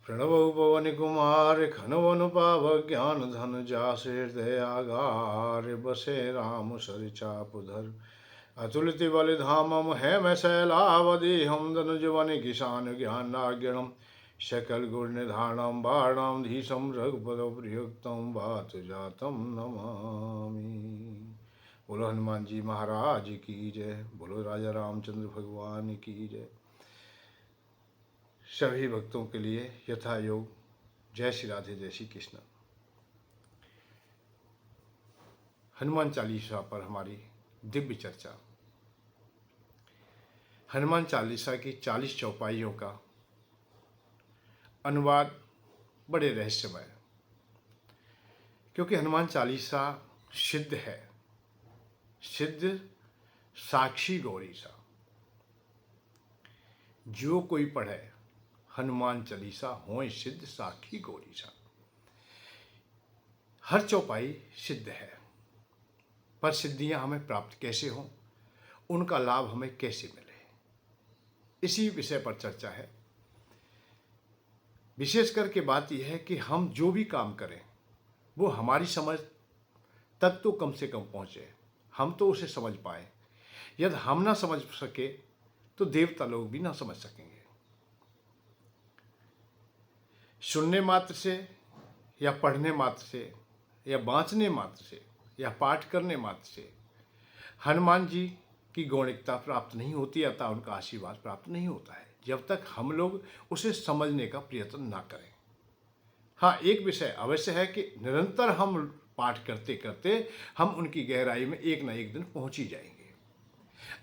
प्रणव पवन कुमार खनवन पाव ज्ञान धन जास हृदय आगार बसे राम सर चापुधर अतुलित बल धामम है मैं शैलावधि हम धनुज वन किसान ज्ञान नागिणम सकल गुण निधानम बाणम धीशम रघुपद प्रयुक्तम वात जातम नमामि। बोलो हनुमान जी महाराज की जय। बोलो राजा रामचंद्र भगवान की जय। सभी भक्तों के लिए यथा योग जय श्री राधे जय श्री कृष्ण। हनुमान चालीसा पर हमारी दिव्य चर्चा। हनुमान चालीसा की 40 चौपाइयों का अनुवाद बड़े रहस्यमय, क्योंकि हनुमान चालीसा सिद्ध है, सिद्ध साक्षी गौरी सा। जो कोई पढ़े हनुमान चालीसा होए सिद्ध साक्षी गौरी सा। हर चौपाई सिद्ध है, पर सिद्धियां हमें प्राप्त कैसे हों, उनका लाभ हमें कैसे मिले, इसी विषय पर चर्चा है। विशेष करके बात यह है कि हम जो भी काम करें वो हमारी समझ तक तो कम से कम पहुँचे, हम तो उसे समझ पाए। यदि हम ना समझ सके तो देवता लोग भी ना समझ सकेंगे। सुनने मात्र से या पढ़ने मात्र से या बाँचने मात्र से या पाठ करने मात्र से हनुमान जी की गौणिकता प्राप्त नहीं होती, अतः उनका आशीर्वाद प्राप्त नहीं होता है जब तक हम लोग उसे समझने का प्रयत्न ना करें। हाँ, एक विषय अवश्य है कि निरंतर हम पाठ करते करते हम उनकी गहराई में एक न एक दिन पहुंच ही जाएंगे।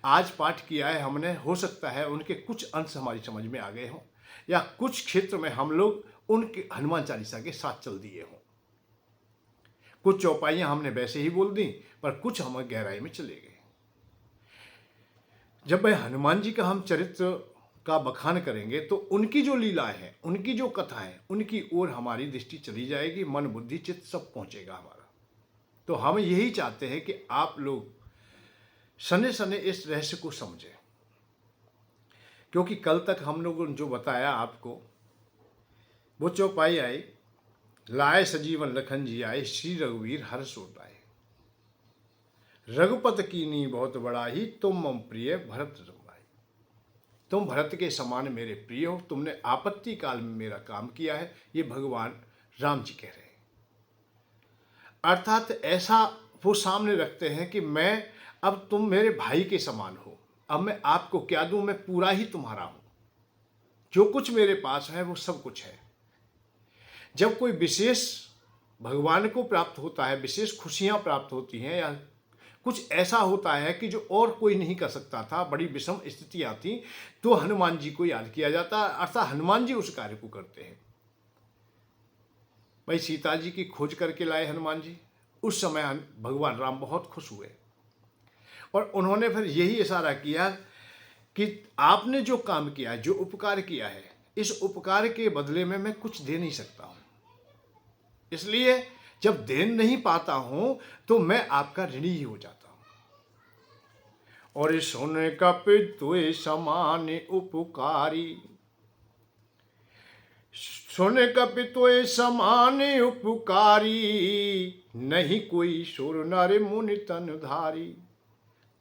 आज पाठ किया है हमने, हो सकता है उनके कुछ अंश हमारी समझ में आ गए हों, या कुछ क्षेत्र में हम लोग उनके हनुमान चालीसा के साथ चल दिए हों। कुछ चौपाइयां हमने वैसे ही बोल दी, पर कुछ हम गहराई में चले गए। जब मैं हनुमान जी का हम चरित्र का बखान करेंगे तो उनकी जो लीलाएं हैं, उनकी जो कथा है, उनकी ओर हमारी दृष्टि चली जाएगी, मन बुद्धि चित्त सब पहुंचेगा हमारा। तो हम यही चाहते हैं कि आप लोग सने सने इस रहस्य को समझें, क्योंकि कल तक हम लोगों ने जो बताया आपको, वो चौपाई आई, लाए सजीवन लखन जी आए, श्री रघुवीर हर्ष उठाए, रघुपत कीन्ही बहुत बड़ाई, तुम मम प्रिय भरत भाई। तुम भरत के समान मेरे प्रिय हो, तुमने आपत्ति काल में मेरा काम किया है। ये भगवान राम जी कह रहे हैं। अर्थात ऐसा वो सामने रखते हैं कि मैं, अब तुम मेरे भाई के समान हो, अब मैं आपको क्या दूं, मैं पूरा ही तुम्हारा हूं, जो कुछ मेरे पास है वो सब कुछ है। जब कोई विशेष भगवान को प्राप्त होता है, विशेष खुशियां प्राप्त होती हैं, या कुछ ऐसा होता है कि जो और कोई नहीं कर सकता था, बड़ी विषम स्थितियां थी, तो हनुमान जी को याद किया जाता है, अर्थात हनुमान जी उस कार्य को करते हैं। भाई सीता जी की खोज करके लाए हनुमान जी, उस समय भगवान राम बहुत खुश हुए और उन्होंने फिर यही इशारा किया कि आपने जो काम किया, जो उपकार किया है, इस उपकार के बदले में मैं कुछ दे नहीं सकता हूं, इसलिए जब दे नहीं पाता हूं तो मैं आपका ऋणी ही हो जाता हूं। और सुन कपित तुए समान उपकारी, सुन कपित तुए समान उपकारी, नहीं कोई सुर नर मुनि तन धारी,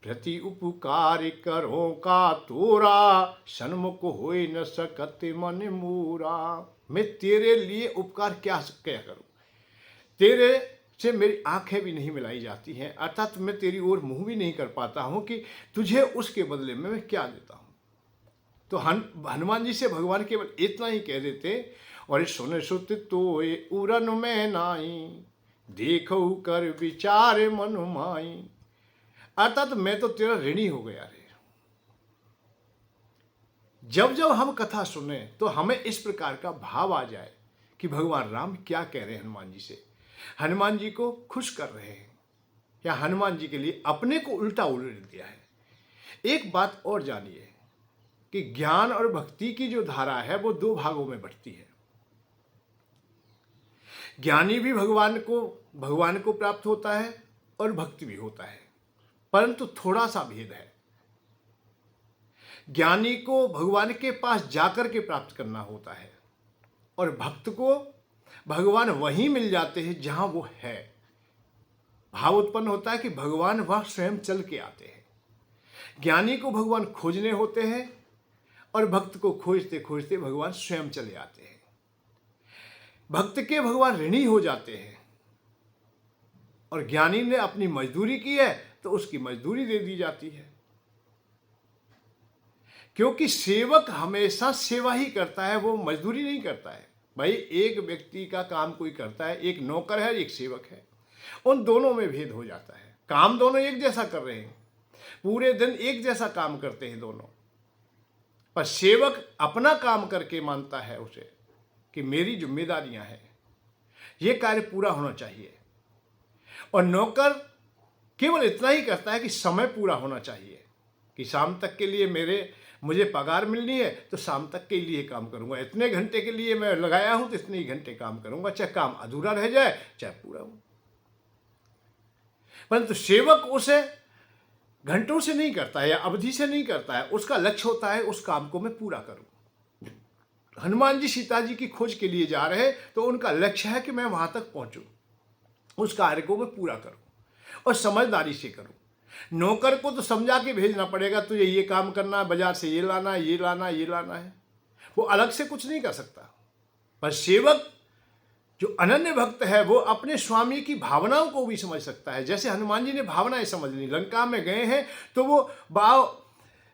प्रति उपकार करो का तोरा, सन्मुख होए न सकत मन मूरा। मैं तेरे लिए उपकार क्या करूं, तेरे से मेरी आंखें भी नहीं मिलाई जाती हैं, अर्थात मैं तेरी ओर मुंह भी नहीं कर पाता हूं कि तुझे उसके बदले में मैं क्या देता हूं। तो हनुमान जी से भगवान केवल इतना ही कह देते, और सुन सुत तो उरन में नाई, देखो कर विचार मन माई। अर्थात मैं तो तेरा ऋणी हो गया रे। जब जब हम कथा सुने तो हमें इस प्रकार का भाव आ जाए कि भगवान राम क्या कह रहे हैं हनुमान जी से, हनुमान जी को खुश कर रहे हैं, या हनुमान जी के लिए अपने को उल्टा उल्ट दिया है। एक बात और जानिए कि ज्ञान और भक्ति की जो धारा है वो दो भागों में बढ़ती है। ज्ञानी भी भगवान को प्राप्त होता है और भक्ति भी होता है, परंतु थोड़ा सा भेद है। ज्ञानी को भगवान के पास जाकर के प्राप्त करना होता है, और भक्त को भगवान वहीं मिल जाते हैं जहां वो है। भाव उत्पन्न होता है कि भगवान वह स्वयं चल के आते हैं। ज्ञानी को भगवान खोजने होते हैं और भक्त को खोजते खोजते भगवान स्वयं चले आते हैं। भक्त के भगवान ऋणी हो जाते हैं और ज्ञानी ने अपनी मजदूरी की है तो उसकी मजदूरी दे दी जाती है। क्योंकि सेवक हमेशा सेवा ही करता है, वो मजदूरी नहीं करता है। भाई एक व्यक्ति का काम कोई करता है, एक नौकर है, एक सेवक है, उन दोनों में भेद हो जाता है। काम दोनों एक जैसा कर रहे हैं, पूरे दिन एक जैसा काम करते हैं दोनों, पर सेवक अपना काम करके मानता है उसे कि मेरी जिम्मेदारियां हैं, ये कार्य पूरा होना चाहिए। और नौकर केवल इतना ही करता है कि समय पूरा होना चाहिए, कि शाम तक के लिए मुझे पगार मिलनी है तो शाम तक के लिए काम करूंगा, इतने घंटे के लिए मैं लगाया हूं तो इतने ही घंटे काम करूंगा, चाहे काम अधूरा रह जाए चाहे पूरा हो। परंतु सेवक उसे घंटों से नहीं करता है या अवधि से नहीं करता है, उसका लक्ष्य होता है उस काम को मैं पूरा करूं। हनुमान जी सीता जी की खोज के लिए जा रहे तो उनका लक्ष्य है कि मैं वहां तक पहुंचूं, उस कार्य को मैं पूरा करूं और समझदारी से करूं। नौकर को तो समझा के भेजना पड़ेगा, तुझे ये काम करना है, बाजार से ये लाना है, ये लाना है, ये लाना है, वो अलग से कुछ नहीं कर सकता। पर सेवक जो अनन्य भक्त है वो अपने स्वामी की भावनाओं को भी समझ सकता है। जैसे हनुमान जी ने भावनाएं समझ ली, लंका में गए हैं तो वो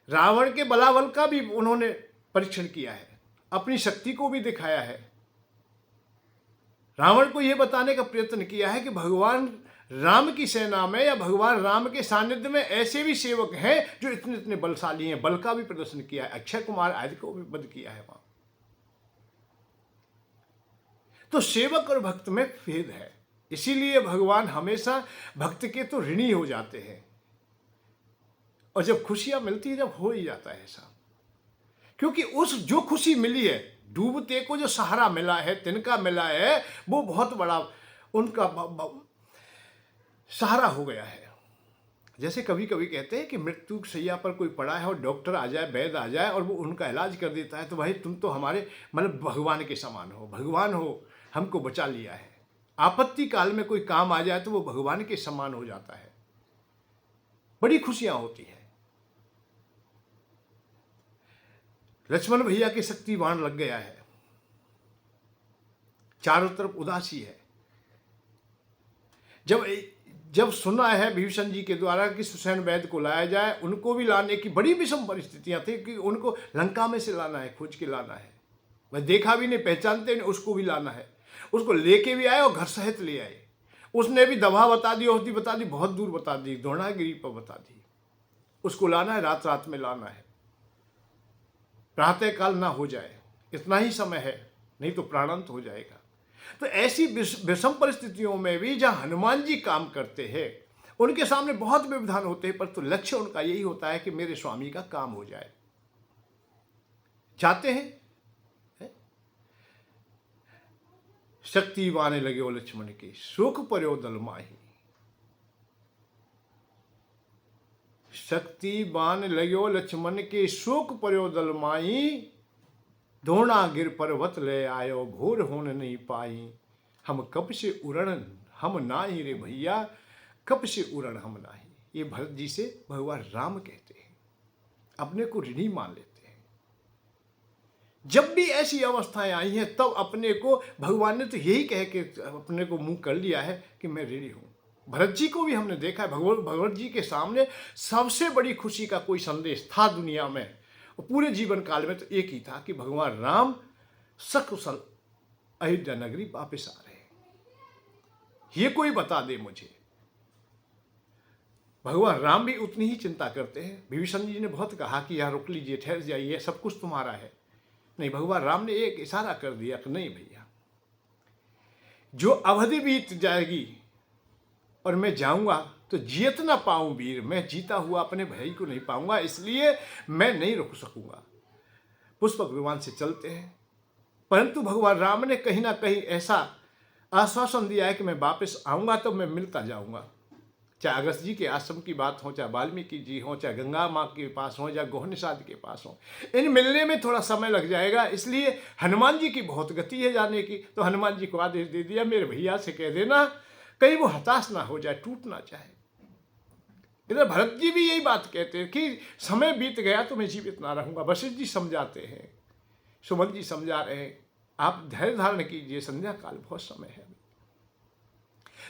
रावण के बलाबल का भी उन्होंने परीक्षण किया है, अपनी शक्ति को भी दिखाया है। रावण को यह बताने का प्रयत्न किया है कि भगवान राम की सेना में या भगवान राम के सानिध्य में ऐसे भी सेवक हैं जो इतने इतने बलशाली हैं। बल का भी प्रदर्शन किया है, अक्षय कुमार आदि को भी वध किया है वहां। तो सेवक और भक्त में भेद है, इसीलिए भगवान हमेशा भक्त के तो ऋणी हो जाते हैं। और जब खुशियां मिलती है जब हो ही जाता है ऐसा, क्योंकि उस जो खुशी मिली है, डूबते को जो सहारा मिला है, तिनका मिला है, वो बहुत बड़ा उनका सहारा हो गया है। जैसे कभी कभी कहते हैं कि मृत्यु शैया पर कोई पड़ा है और डॉक्टर आ जाए, वैद्य आ जाए और वो उनका इलाज कर देता है, तो भाई तुम तो हमारे मतलब भगवान के समान हो, भगवान हो, हमको बचा लिया है। आपत्ति काल में कोई काम आ जाए तो वो भगवान के समान हो जाता है, बड़ी खुशियां होती हैं। लक्ष्मण भैया के शक्ति बाण लग गया है, चारों तरफ उदासी है। जब सुना है विभीषण जी के द्वारा कि सुसैन वैद्य को लाया जाए, उनको भी लाने की बड़ी विषम परिस्थितियां थी कि उनको लंका में से लाना है, खोज के लाना है, वह देखा भी नहीं, पहचानते नहीं, उसको भी लाना है। उसको लेके भी आए और घर सहित ले आए। उसने भी दवा बता दी, औषधि बता दी, बहुत दूर बता दी, द्रोणागिरी पर बता दी। उसको लाना है, रात रात में लाना है, प्रातः काल ना हो जाए, इतना ही समय है, नहीं तो प्राणांत हो जाएगा। तो ऐसी विषम परिस्थितियों में भी जहां हनुमान जी काम करते हैं, उनके सामने बहुत व्यवधान होते हैं, पर तो लक्ष्य उनका यही होता है कि मेरे स्वामी का काम हो जाए। चाहते हैं शक्ति बाने लगे ओ लक्ष्मण की, सुख पर्यो दल माही। शक्ति बान लगो लक्ष्मण के, सुख पर्यो दल माही। द्रोणा गिर पर्वत ले आयो, भोर होन नहीं पाई। हम कब से उड़न हम नाही रे भैया, कब से उड़न हम नाही। ये भरत जी से भगवान राम कहते हैं, अपने को ऋणी मान लेते हैं। जब भी ऐसी अवस्थाएं आई हैं तब अपने को भगवान ने तो यही कह के अपने को मुंह कर लिया है कि मैं ऋणी हूं। भरत जी को भी हमने देखा है, भगवत जी के सामने सबसे बड़ी खुशी का कोई संदेश था दुनिया में, और पूरे जीवन काल में तो एक ही था कि भगवान राम सकुशल अयोध्या नगरी वापस आ रहे हैं, ये कोई बता दे मुझे। भगवान राम भी उतनी ही चिंता करते हैं। विभीषण जी ने बहुत कहा कि यार रुक लीजिए, ठहर जाइए, सब कुछ तुम्हारा है। नहीं, भगवान राम ने एक इशारा कर दिया कि नहीं भैया, जो अवधि बीत जाएगी और मैं जाऊंगा तो जीत ना पाऊं वीर, मैं जीता हुआ अपने भाई को नहीं पाऊंगा, इसलिए मैं नहीं रुक सकूंगा। पुष्पक विमान से चलते हैं, परंतु भगवान राम ने कहीं ना कहीं ऐसा आश्वासन दिया है कि मैं वापस आऊंगा तो मैं मिलता जाऊंगा, चाहे अगस्त जी के आश्रम की बात हो, चाहे वाल्मीकि जी हो, चाहे गंगा माँ के पास हो, या गोह निषाद के पास हो, इन मिलने में थोड़ा समय लग जाएगा। इसलिए हनुमान जी की बहुत गति है जाने की। तो हनुमान जी को आदेश दे दिया, मेरे भैया से कह देना कहीं वो हताश ना हो जाए, टूट ना जाए। इधर भरत जी भी यही बात कहते हैं कि समय बीत गया तो मैं जीवित ना रहूंगा। वशिष्ठ जी समझाते हैं, सुमन जी समझा रहे हैं, आप धैर्य धारण कीजिए, संध्या काल बहुत समय है।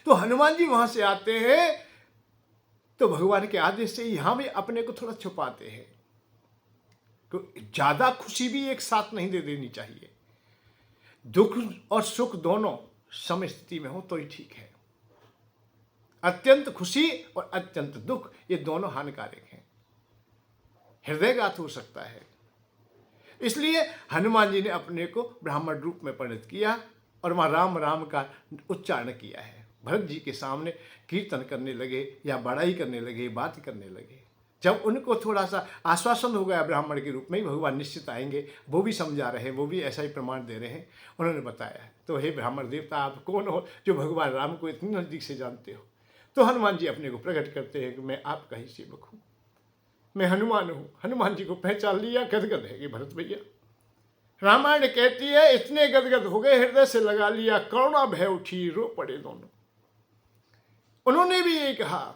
तो हनुमान जी वहां से आते हैं तो भगवान के आदेश से यहां भी अपने को थोड़ा छुपाते हैं। तो ज्यादा खुशी भी एक साथ नहीं दे देनी चाहिए। दुख और सुख दोनों सम स्थिति में हो तो ही ठीक है। अत्यंत खुशी और अत्यंत दुख ये दोनों हानिकारक हैं, हृदयघात हो सकता है। इसलिए हनुमान जी ने अपने को ब्राह्मण रूप में परिणत किया और वहां राम राम का उच्चारण किया है। भरत जी के सामने कीर्तन करने लगे या बड़ाई करने लगे, बात करने लगे। जब उनको थोड़ा सा आश्वासन हो गया ब्राह्मण के रूप में ही भगवान निश्चित आएंगे, वो भी समझा रहे हैं, वो भी ऐसा ही प्रमाण दे रहे हैं, उन्होंने बताया। तो हे ब्राह्मण देवता, आप कौन हो जो भगवान राम को इतनी नज़दीक से जानते हो? तो हनुमान जी अपने को प्रकट करते हैं कि मैं आपका ही सेवक हूँ, मैं हनुमान हूँ। हनुमान जी को पहचान लिया, गदगद है कि भरत भैया। रामायण कहती है इतने गदगद हो गए, हृदय से लगा लिया, करुणा भय उठी, रो पड़े दोनों। उन्होंने भी ये कहा,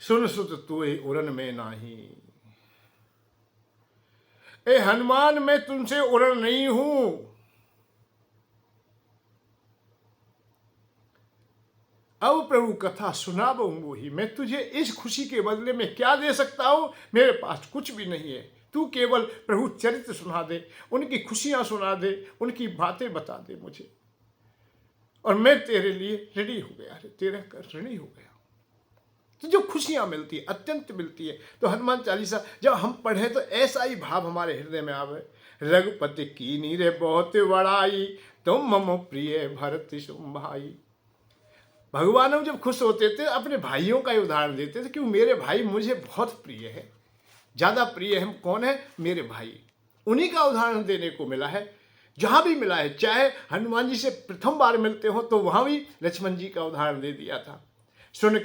सुन सुत तुए उड़न में नाही। ए हनुमान, मैं तुमसे उड़न नहीं हूं। अब प्रभु कथा सुनाऊंगो ही। मैं तुझे इस खुशी के बदले में क्या दे सकता हूं? मेरे पास कुछ भी नहीं है। तू केवल प्रभु चरित्र सुना दे, उनकी खुशियां सुना दे, उनकी बातें बता दे मुझे, और मैं तेरे लिए ऋणी हो गया, तेरे कर ऋणी हो गया। तो जो खुशियां मिलती है, अत्यंत मिलती है। तो हनुमान चालीसा जब हम पढ़े तो ऐसा ही भाव हमारे हृदय में आवे। रघुपति की नीरे बहुत बड़ाई, तुम मम प्रिय भरत सुम भाई। भगवान जब खुश होते थे अपने भाइयों का ही उदाहरण देते थे कि मेरे भाई मुझे बहुत प्रिय है, ज्यादा प्रिय है। कौन है? मेरे भाई। उन्हीं का उदाहरण देने को मिला है जहां भी मिला है। चाहे हनुमान जी से प्रथम बार मिलते हो तो वहां भी लक्ष्मण जी का उदाहरण दे दिया था। सुन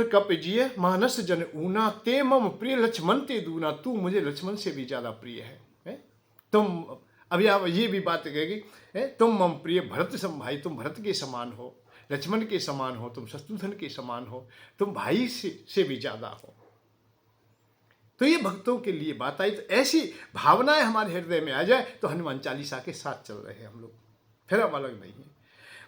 कप जिय मानस जन ऊना, ते मम प्रिय लक्ष्मण ते दूना। तू मुझे लक्ष्मण से भी ज्यादा प्रिय है? तुम अभी आप ये भी बात कहेगी, तुम मम प्रिय भरत सम भाई, तुम भरत के समान हो, लक्ष्मण के समान हो, तुम शत्रुघ्न के समान हो, तुम भाई से भी ज्यादा हो। तो ये भक्तों के लिए बात आई। तो ऐसी भावनाएं हमारे हृदय में आ जाए तो हनुमान चालीसा के साथ चल रहे हैं हम लोग, फिर हम अलग नहीं है।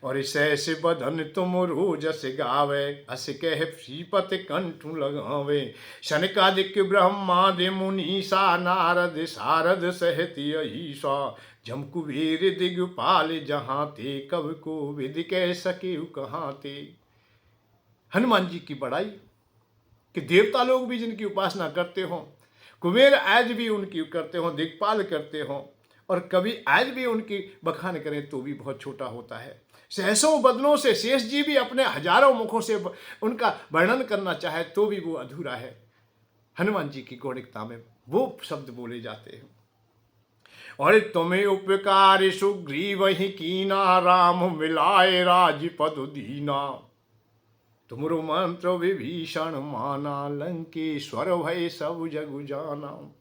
और इस बधन तुम रोजस गावे, अस कह श्रीपत कंठु लगावे। शनकादिक ब्रह्मादि मुनीसा, नारद सारद सहित ईसा। जम कुबेर दिगपाल जहाँ ते, कब को विद कह सके कहाँ ते। हनुमान जी की बड़ाई कि देवता लोग भी जिनकी उपासना करते हों, कुबेर आज भी उनकी करते हों, दिग्पाल करते हों, और कभी आज भी उनकी बखान करें तो भी बहुत छोटा होता है। सहसों बदनों से शेष जी भी अपने हजारों मुखों से उनका वर्णन करना चाहे तो भी वो अधूरा है। हनुमान जी की गौणिकता में वो शब्द बोले जाते हैं। और तुम्हें उपकार सुग्रीव ही कीना, राम मिलाए राजपद दीना। तुमरो मंत्र विभीषण माना, लंकेश्वर भय सब जग जाना।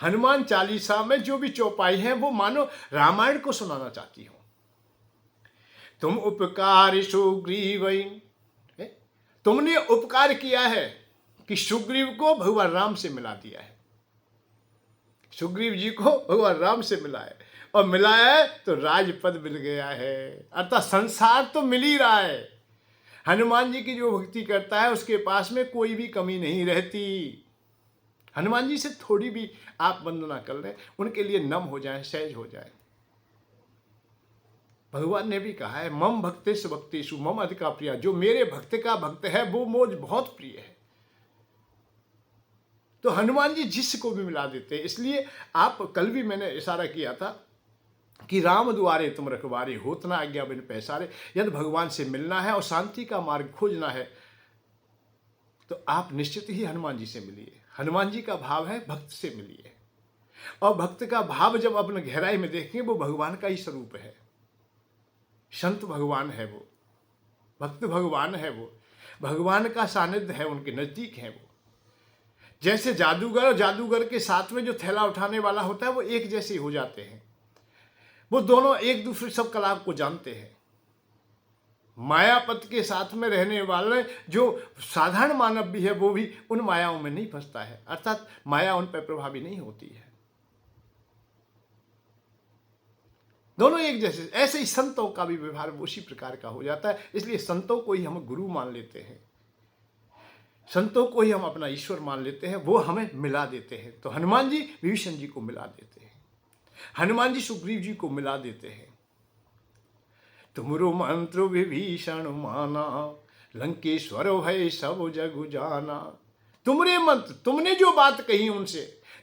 हनुमान चालीसा में जो भी चौपाई है वो मानो रामायण को सुनाना चाहती हो। तुम उपकार सुग्रीव, तुमने उपकार किया है कि सुग्रीव को भगवान राम से मिला दिया है। सुग्रीव जी को भगवान राम से मिला है, और मिलाया है तो राजपद मिल गया है, अर्थात संसार तो मिल ही रहा है। हनुमान जी की जो भक्ति करता है उसके पास में कोई भी कमी नहीं रहती। हनुमान जी से थोड़ी भी आप वंदना कर लें, उनके लिए नम हो जाए, सहज हो जाए। भगवान ने भी कहा है, मम भक्तेषु भक्तेषु मम अधिका प्रिया। जो मेरे भक्त का भक्त है वो मुझ बहुत प्रिय है। तो हनुमान जी जिसको भी मिला देते हैं। इसलिए आप कल भी मैंने इशारा किया था कि राम द्वारे तुम रखवारे, होत न आज्ञा बिन पैसारे। यदि भगवान से मिलना है और शांति का मार्ग खोजना है तो आप निश्चित ही हनुमान जी से मिलिए। हनुमान जी का भाव है भक्त से मिलिए, और भक्त का भाव जब अपने गहराई में देखेंगे वो भगवान का ही स्वरूप है। संत भगवान है वो, भक्त भगवान है वो, भगवान का सानिध्य है, उनके नजदीक है वो। जैसे जादूगर और जादूगर के साथ में जो थैला उठाने वाला होता है वो एक जैसे हो जाते हैं, वो दोनों एक दूसरे सब कला को जानते हैं। मायापत के साथ में रहने वाले जो साधारण मानव भी है वो भी उन मायाओं में नहीं फंसता है, अर्थात माया उन पर प्रभावी नहीं होती है। दोनों एक जैसे। ऐसे ही संतों का भी व्यवहार उसी प्रकार का हो जाता है। इसलिए संतों को ही हम गुरु मान लेते हैं, संतों को ही हम अपना ईश्वर मान लेते हैं, वो हमें मिला देते हैं। तो हनुमान जी विभीषण जी को मिला देते हैं, हनुमान जी सुग्रीव जी को मिला देते हैं। तुमरो मंत्र विभीषण माना, लंकेश्वर भय सब जग जाना। तुमरे मंत्र, तुमने जो बात कही उनसे,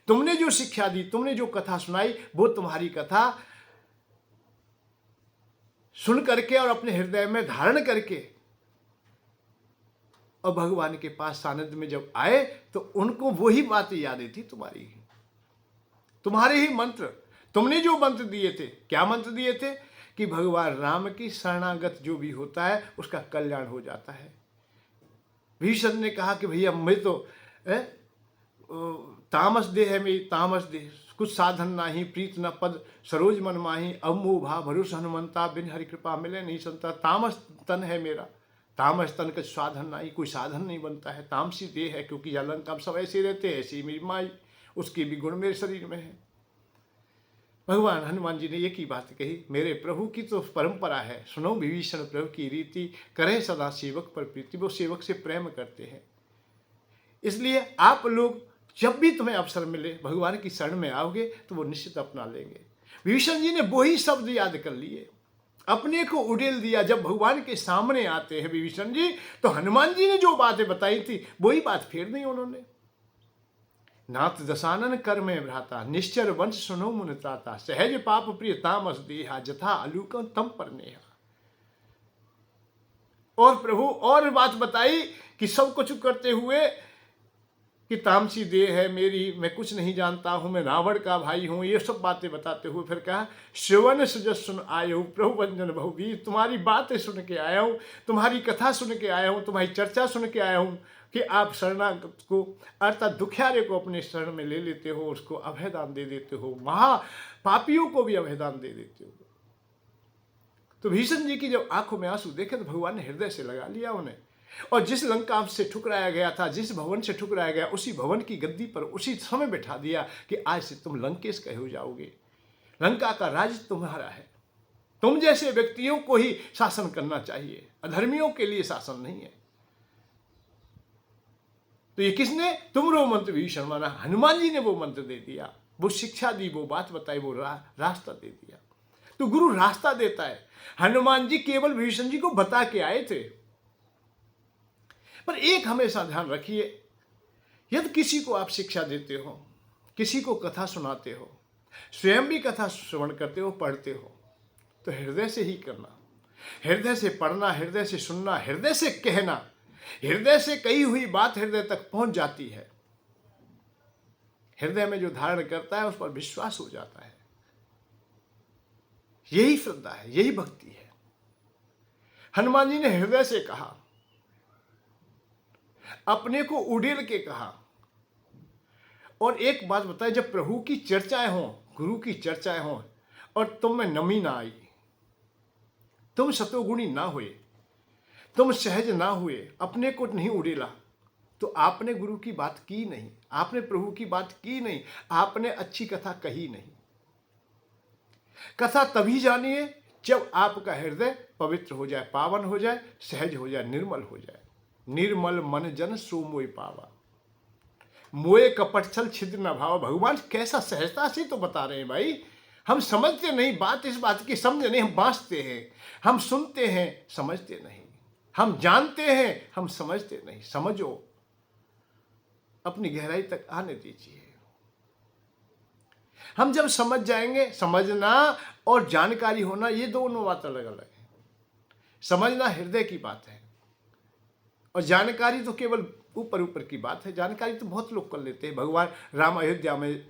तुमने जो शिक्षा दी, तुमने जो कथा सुनाई, वो तुम्हारी कथा सुन करके और अपने हृदय में धारण करके और भगवान के पास सानिध्य में जब आए तो उनको वही बातें याद थी, तुम्हारे ही मंत्र। तुमने जो मंत्र दिए थे, क्या मंत्र दिए थे कि भगवान राम की शरणागत जो भी होता है उसका कल्याण हो जाता है। भीषण ने कहा कि भैया मैं तो तामस देह है, मेरी तामस देह, कुछ साधन नाही, प्रीत न पद सरोज मन माही, अमोह भा भरोस हनुमंता, बिन हरि कृपा मिले नहीं संता। तामस तन है मेरा, तामस तन का साधन नहीं, कोई साधन नहीं बनता है। तामसी देह है, क्योंकि अलंकार सब ऐसे रहते हैं, ऐसी मेरी माई, उसके भी गुण मेरे शरीर में है। भगवान हनुमान जी ने एक ही बात कही, मेरे प्रभु की तो परंपरा है, सुनो विभीषण प्रभु की रीति, करे सदा सेवक पर प्रीति। वो सेवक से प्रेम करते हैं। इसलिए आप लोग जब भी तुम्हें अवसर मिले भगवान की शरण में आओगे तो वो निश्चित अपना लेंगे। विभीषण जी ने वही शब्द याद कर लिए, अपने को उड़ेल दिया। जब भगवान के सामने आते हैं विभीषण जी तो हनुमान जी ने जो बातें बताई थी वही बात फेर दी उन्होंने। नाथ दशानन कर में भ्राता, निश्चर वंश सुनो मुन त्राता, सहज पाप प्रिय तामस देहा, जथा अलूकम तम पर नेहा। और प्रभु और बात बताई कि सब कुछ करते हुए कि तामसी देह है मेरी, मैं कुछ नहीं जानता हूं, मैं रावण का भाई हूं, ये सब बातें बताते हुए फिर कहा, श्रवण सुजस सुन आयो प्रभु वंजन बहुवीर। तुम्हारी बातें सुन के आया हूं, तुम्हारी कथा सुन के आया हूं, तुम्हारी चर्चा सुन के आया हूं कि आप शरणागत को अर्थात दुखियारे को अपने शरण में ले लेते हो, उसको अभयदान दे देते हो, महापापियों को भी अभयदान दे देते हो। तो भीषण जी की जब आंखों में आंसू देखे तो भगवान ने हृदय से लगा लिया उन्हें, और जिस लंका से ठुकराया गया था, जिस भवन से ठुकराया गया, उसी भवन की गद्दी पर उसी समय बैठा दिया कि आज से तुम लंकेश कहे हो जाओगे, लंका का राज तुम्हारा है। तुम जैसे व्यक्तियों को ही शासन करना चाहिए, अधर्मियों के लिए शासन नहीं है। तो ये किसने? तुमरो मंत्र विभीषण माना। हनुमान जी ने वो मंत्र दे दिया, वो शिक्षा दी, वो बात बताई, वो रास्ता दे दिया। तो गुरु रास्ता देता है। हनुमान जी केवल विभीषण जी को बता के आए थे। पर एक हमेशा ध्यान रखिए, यदि किसी को आप शिक्षा देते हो, किसी को कथा सुनाते हो, स्वयं भी कथा श्रवण करते हो, पढ़ते हो, तो हृदय से ही करना, हृदय से पढ़ना, हृदय से सुनना, हृदय से कहना। हृदय से कही हुई बात हृदय तक पहुंच जाती है। हृदय में जो धारण करता है उस पर विश्वास हो जाता है। यही श्रद्धा है, यही भक्ति है। हनुमान जी ने हृदय से कहा, अपने को उड़ेल के कहा। और एक बात बताए, जब प्रभु की चर्चाएं हों, गुरु की चर्चाएं हों और तुम में नमी ना आई, तुम सतोगुणी ना हुए, तुम सहज ना हुए, अपने को नहीं उड़ेला, तो आपने गुरु की बात की नहीं, आपने प्रभु की बात की नहीं, आपने अच्छी कथा कही नहीं। कथा तभी जानिए जब आपका हृदय पवित्र हो जाए, पावन हो जाए, सहज हो जाए, निर्मल हो जाए। निर्मल मन जन सो मोय पावा, मोए कपट छल छिद्र न भाव। भगवान कैसा सहजता से तो बता रहे हैं भाई। हम समझते नहीं बात, इस बात की समझ नहीं, हम बांचते हैं, हम सुनते हैं, समझते नहीं, हम जानते हैं, हम समझते नहीं। समझो, अपनी गहराई तक आने दीजिए। हम जब समझ जाएंगे, समझना और जानकारी होना ये दोनों बात अलग अलग है। समझना हृदय की बात है और जानकारी तो केवल ऊपर ऊपर की बात है। जानकारी तो बहुत लोग कर लेते हैं। भगवान राम अयोध्या में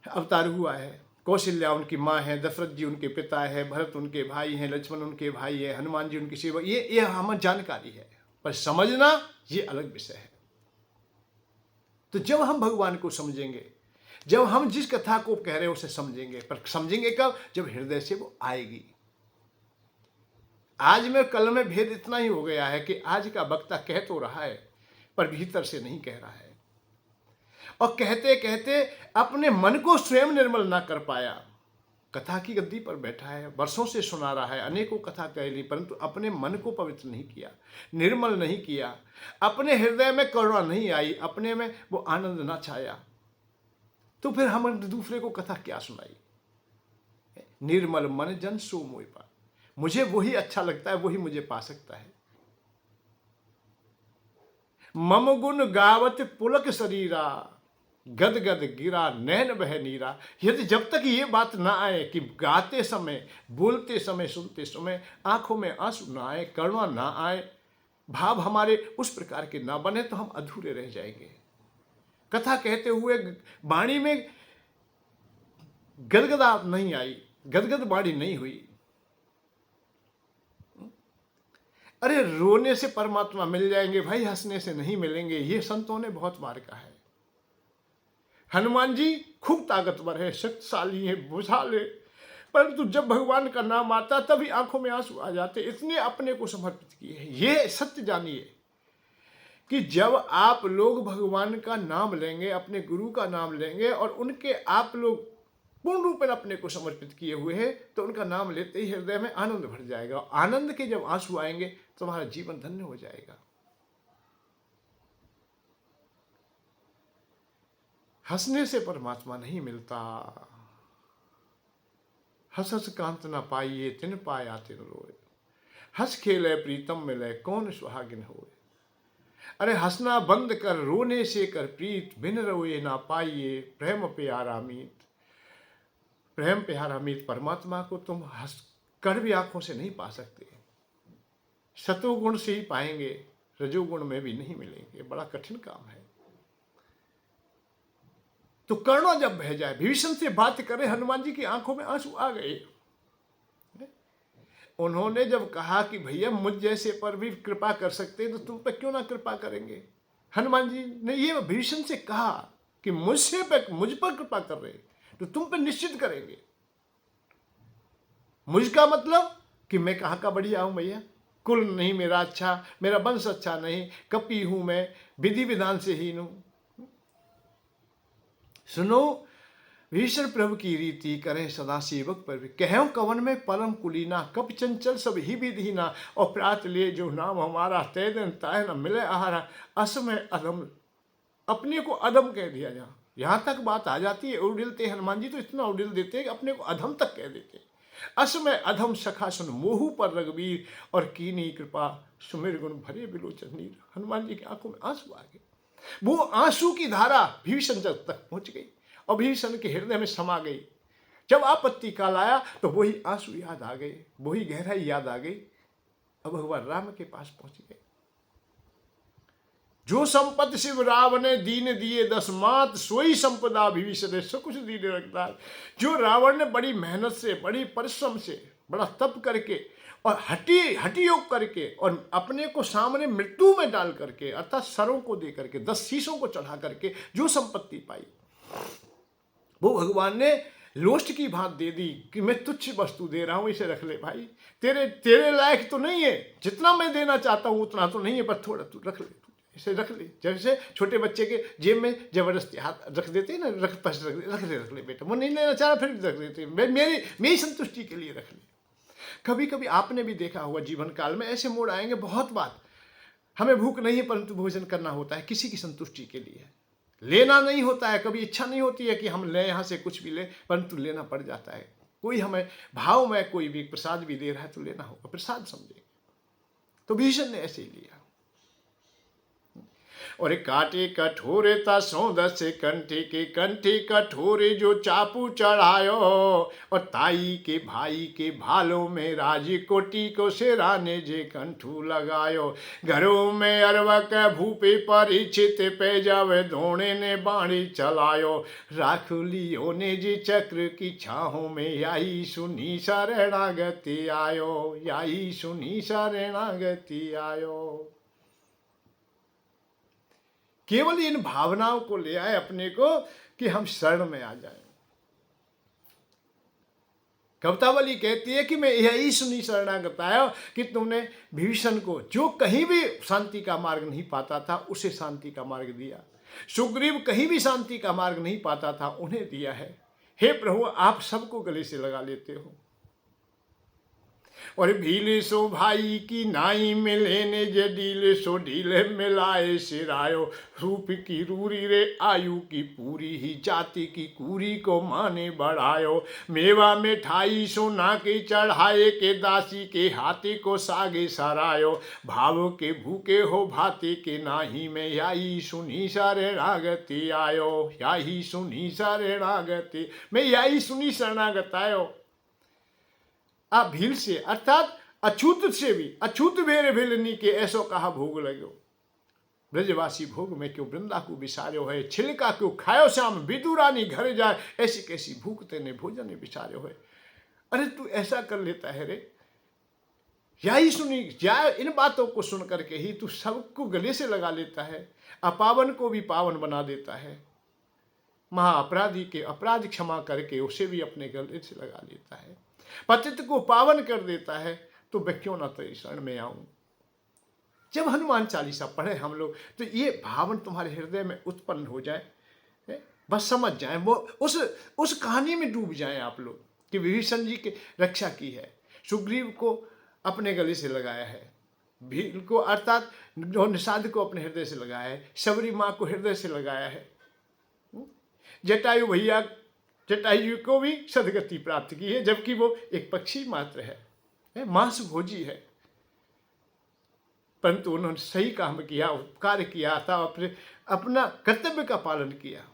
अवतार हुआ है, कौशल्या उनकी माँ है, दशरथ जी उनके पिता है, भरत उनके भाई हैं, लक्ष्मण उनके भाई है, हनुमान जी उनकी सेवक, ये हमें जानकारी है, पर समझना ये अलग विषय है। तो जब हम भगवान को समझेंगे, जब हम जिस कथा को कह रहे हैं उसे समझेंगे, पर समझेंगे कब? जब हृदय से वो आएगी। आज में कल में भेद इतना ही हो गया है कि आज का वक्ता कह तो रहा है पर भीतर से नहीं कह रहा है, और कहते कहते अपने मन को स्वयं निर्मल ना कर पाया। कथा की गद्दी पर बैठा है, वर्षों से सुना रहा है, अनेकों कथा कह ली, परंतु अपने मन को पवित्र नहीं किया, निर्मल नहीं किया, अपने हृदय में करुणा नहीं आई, अपने में वो आनंद ना छाया, तो फिर हम दूसरे को कथा क्या सुनाई? निर्मल मन जन सो मोहि पाए। मुझे वही अच्छा लगता है, वही मुझे पा सकता है। मम गुण गावत पुलक शरीरा, गद गद गिरा नैन बह नीरा। यदि जब तक ये बात ना आए कि गाते समय, बोलते समय, सुनते समय आंखों में आंसू ना आए, करुणा ना आए, भाव हमारे उस प्रकार के ना बने, तो हम अधूरे रह जाएंगे। कथा कहते हुए वाणी में गदगदा नहीं आई, गदगद वाणी नहीं हुई। अरे रोने से परमात्मा मिल जाएंगे भाई, हंसने से नहीं मिलेंगे, ये संतों ने बहुत बार कहा है। हनुमान जी खूब ताकतवर है, शक्तिशाली है, बुझाले, परंतु जब भगवान का नाम आता तभी आंखों में आंसू आ जाते, इतने अपने को समर्पित किए हैं। ये सत्य जानिए कि जब आप लोग भगवान का नाम लेंगे, अपने गुरु का नाम लेंगे और उनके आप लोग पूर्ण रूप में अपने को समर्पित किए हुए हैं, तो उनका नाम लेते ही हृदय में आनंद भर जाएगा। आनंद के जब आंसू आएंगे तो तुम्हारा जीवन धन्य हो जाएगा। हंसने से परमात्मा नहीं मिलता। हंस हंस कांत न पाइए, तिन पाया तिन रोए। हंस खेले प्रीतम मिले, कौन सुहागिन होए। अरे हंसना बंद कर, रोने से कर प्रीत, बिन रोए ना पाइए, प्रेम प्यारा मीत। प्रेम प्यारा मीत परमात्मा को तुम हंस कर भी आंखों से नहीं पा सकते, सतोगुण से ही पाएंगे, रजोगुण में भी नहीं मिलेंगे। बड़ा कठिन काम है। तो करुणा जब बह जाए, भीषण से बात करे, हनुमान जी की आंखों में आंसू आ गए। उन्होंने जब कहा कि भैया मुझ जैसे पर भी कृपा कर सकते हैं तो तुम पे क्यों ना कृपा करेंगे। हनुमान जी ने ये भीषण से कहा कि मुझ पर कृपा कर रहे तो तुम पे निश्चित करेंगे। मुझ का मतलब कि मैं कहाँ का बढ़िया हूं भैया, कुल नहीं मेरा अच्छा, मेरा वंश अच्छा नहीं, कपी हूं मैं, विधि विधान से हीन हूं। सुनो भीषण प्रभु की रीति, करें सदा सेवक पर भी, कहो कवन में परम कुलीना, कप चंचल सब ही विधीना, और प्रात लिए जो नाम हमारा, तय दिन ताय न मिले आहारा। असमय अधम, अपने को अधम कह दिया। यहाँ तक बात आ जाती है, उड़िलते हनुमान जी तो इतना उड़िल देते कि अपने को अधम तक कह देते। असमय अधम सखा सुन मोहू पर रघुवीर, और कीनी कृपा सुमिर गुण भरे बिलोचन नीर। हनुमान जी की आंखों में आंसू आ गए। वो आंसू की धारा भीषण तक पहुंच गई और भीषण के हृदय में समा गई। जब आपत्ति काल आया तो वही आंसू याद आ गए, वही गहराई याद आ गई। अब भगवान राम के पास पहुंच गए। जो संपत्ति शिव रावण ने दीन दिए 10 मात, सोई संपदा विभीषण सुकुछ दीन रखता। जो रावण ने बड़ी मेहनत से, बड़ी परिश्रम से, बड़ा तप करके और हठी योग करके और अपने को सामने मृत्यु में डाल करके, अर्थात सरों को दे करके, 10 शीशों को चढ़ा करके जो संपत्ति पाई, वो भगवान ने लोस्ट की भांत दे दी कि मैं तुच्छ वस्तु दे रहा हूं, इसे रख ले भाई, तेरे लायक तो नहीं है, जितना मैं देना चाहता हूं उतना तो नहीं है, पर थोड़ा तू रख ले, इसे रख ले। जैसे छोटे बच्चे के जेब में जबरदस्ती हाथ रख देते हैं ना, रख ले बेटा, वो नहीं लेना चाह रहा फिर भी रख देते, मेरी संतुष्टि के लिए रख ले। कभी कभी आपने भी देखा होगा जीवन काल में ऐसे मोड़ आएंगे, बहुत बात हमें भूख नहीं है परंतु भोजन करना होता है किसी की संतुष्टि के लिए, लेना नहीं होता है, कभी इच्छा नहीं होती है कि हम ले यहाँ से कुछ भी ले, परंतु लेना पड़ जाता है। कोई हमें भाव में कोई भी प्रसाद भी दे रहा है तो लेना होगा, प्रसाद समझे। तो भीषण ने ऐसे ही लिया। और काटे कठोरे ता सौदस कंठी के कंठी कठोरे जो चापू चढ़ायो, और ताई के भाई के भालों में राजी कोटी को सिराने जे कंठू लगायो। घरों में अरवा के भूपे परीक्षित पे जावे धोने ने बाणी चलायो, राख लियो ने जी चक्र की छाहों में याई सुनी शरणागति आयो, याई सुनी शरणागति आयो। केवल इन भावनाओं को ले आए अपने को कि हम शरण में आ जाएं। कवितावली कहती है कि मैं यही सुनी शरणागत आया कि तुमने विभीषण को, जो कहीं भी शांति का मार्ग नहीं पाता था, उसे शांति का मार्ग दिया। सुग्रीव कहीं भी शांति का मार्ग नहीं पाता था, उन्हें दिया है। हे प्रभु, आप सबको गले से लगा लेते हो। और भीले सो भाई की नाई में लेने जे ढीले सो ढीले मिलाए सिरायो, रूप की रूरी रे आयु की पूरी ही जाति की कूरी को माने बढ़ायो। मेवा मिठाई सोना के चढ़ाए के दासी के हाथी को सागे सरायो, भाव के भूखे हो भाते के नाही में याई सुनी शरणागति आयो, याही सुनी शरणागति, मैं याही सुनी शरणागत आयो। आप भील से अर्थात अछूत से भी अछूत भेर भेलनी के ऐसो कहा भोग लगो। ब्रजवासी भोग में क्यों वृंदा को बिसार्यो है, छिलका क्यों खायो श्याम विदुरानी घर जाए, ऐसी कैसी भूख तेने भोजन बिसार्यो है। अरे तू ऐसा कर लेता है रे, यही सुनी जाए। इन बातों को सुन करके ही तू सबको गले से लगा लेता है, अपावन को भी पावन बना देता है, महा अपराधी के अपराध क्षमा करके उसे भी अपने गले से लगा लेता है, पतित को पावन कर देता है। तो मैं क्यों ना तेरी शरण में आऊं। जब हनुमान चालीसा पढ़े हम लोग तो ये भावन तुम्हारे हृदय में उत्पन्न हो जाए, बस समझ जाए, वो उस कहानी में डूब जाएं आप लोग कि विभीषण जी की रक्षा की है, सुग्रीव को अपने गले से लगाया है, भील को अर्थात निषाद को अपने हृदय से लगाया है, शबरी माँ को हृदय से लगाया है, जटायु भैया जटायु को भी सदगति प्राप्त की है, जबकि वो एक पक्षी मात्र है, मांस भोजी है, परंतु उन्होंने सही काम किया, उपकार किया था, अपना कर्तव्य का पालन किया।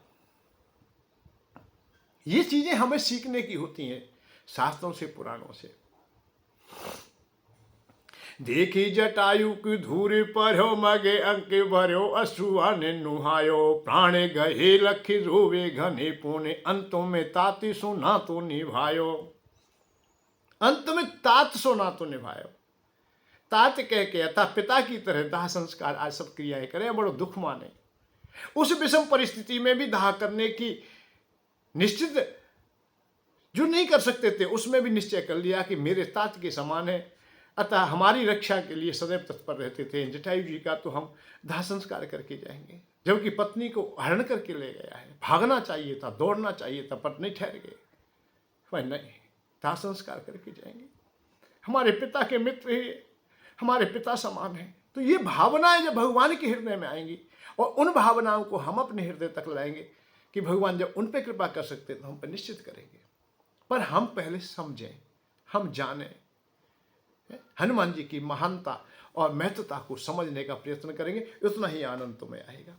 ये चीजें हमें सीखने की होती हैं शास्त्रों से, पुराणों से। देखी जटायु की धूरी पर्यो मगे अंक भर्यो, अश्रुआ ने नुहायो, प्राण गहे लखी रोवे घने पुणे, अंतों में ताति सुना तो निभायो। अंत में तात सोना तो निभायो। तात कह के अतः पिता की तरह दाह संस्कार आज सब क्रियाएं करें, बड़ो दुख माने। उस विषम परिस्थिति में भी दाह करने की निश्चित जो नहीं कर सकते थे, उसमें भी निश्चय कर लिया कि मेरे तात के समान है, अतः हमारी रक्षा के लिए सदैव तत्पर रहते थे। जटायु जी का तो हम दाह संस्कार करके जाएंगे, जबकि पत्नी को हरण करके ले गया है। भागना चाहिए था, दौड़ना चाहिए था, पर नहीं ठहर गए, वह नहीं, दाह संस्कार करके जाएंगे। हमारे पिता के मित्र ही हमारे पिता समान है। तो ये भावनाएं जब भगवान के हृदय में आएंगी और उन भावनाओं को हम अपने हृदय तक लाएंगे कि भगवान जब उन पर कृपा कर सकते तो हम पर निश्चित करेंगे। पर हम पहले समझें, हम जानें, हनुमान जी की महानता और महत्वता को समझने का प्रयत्न करेंगे, उतना ही आनंद तुम्हें आएगा।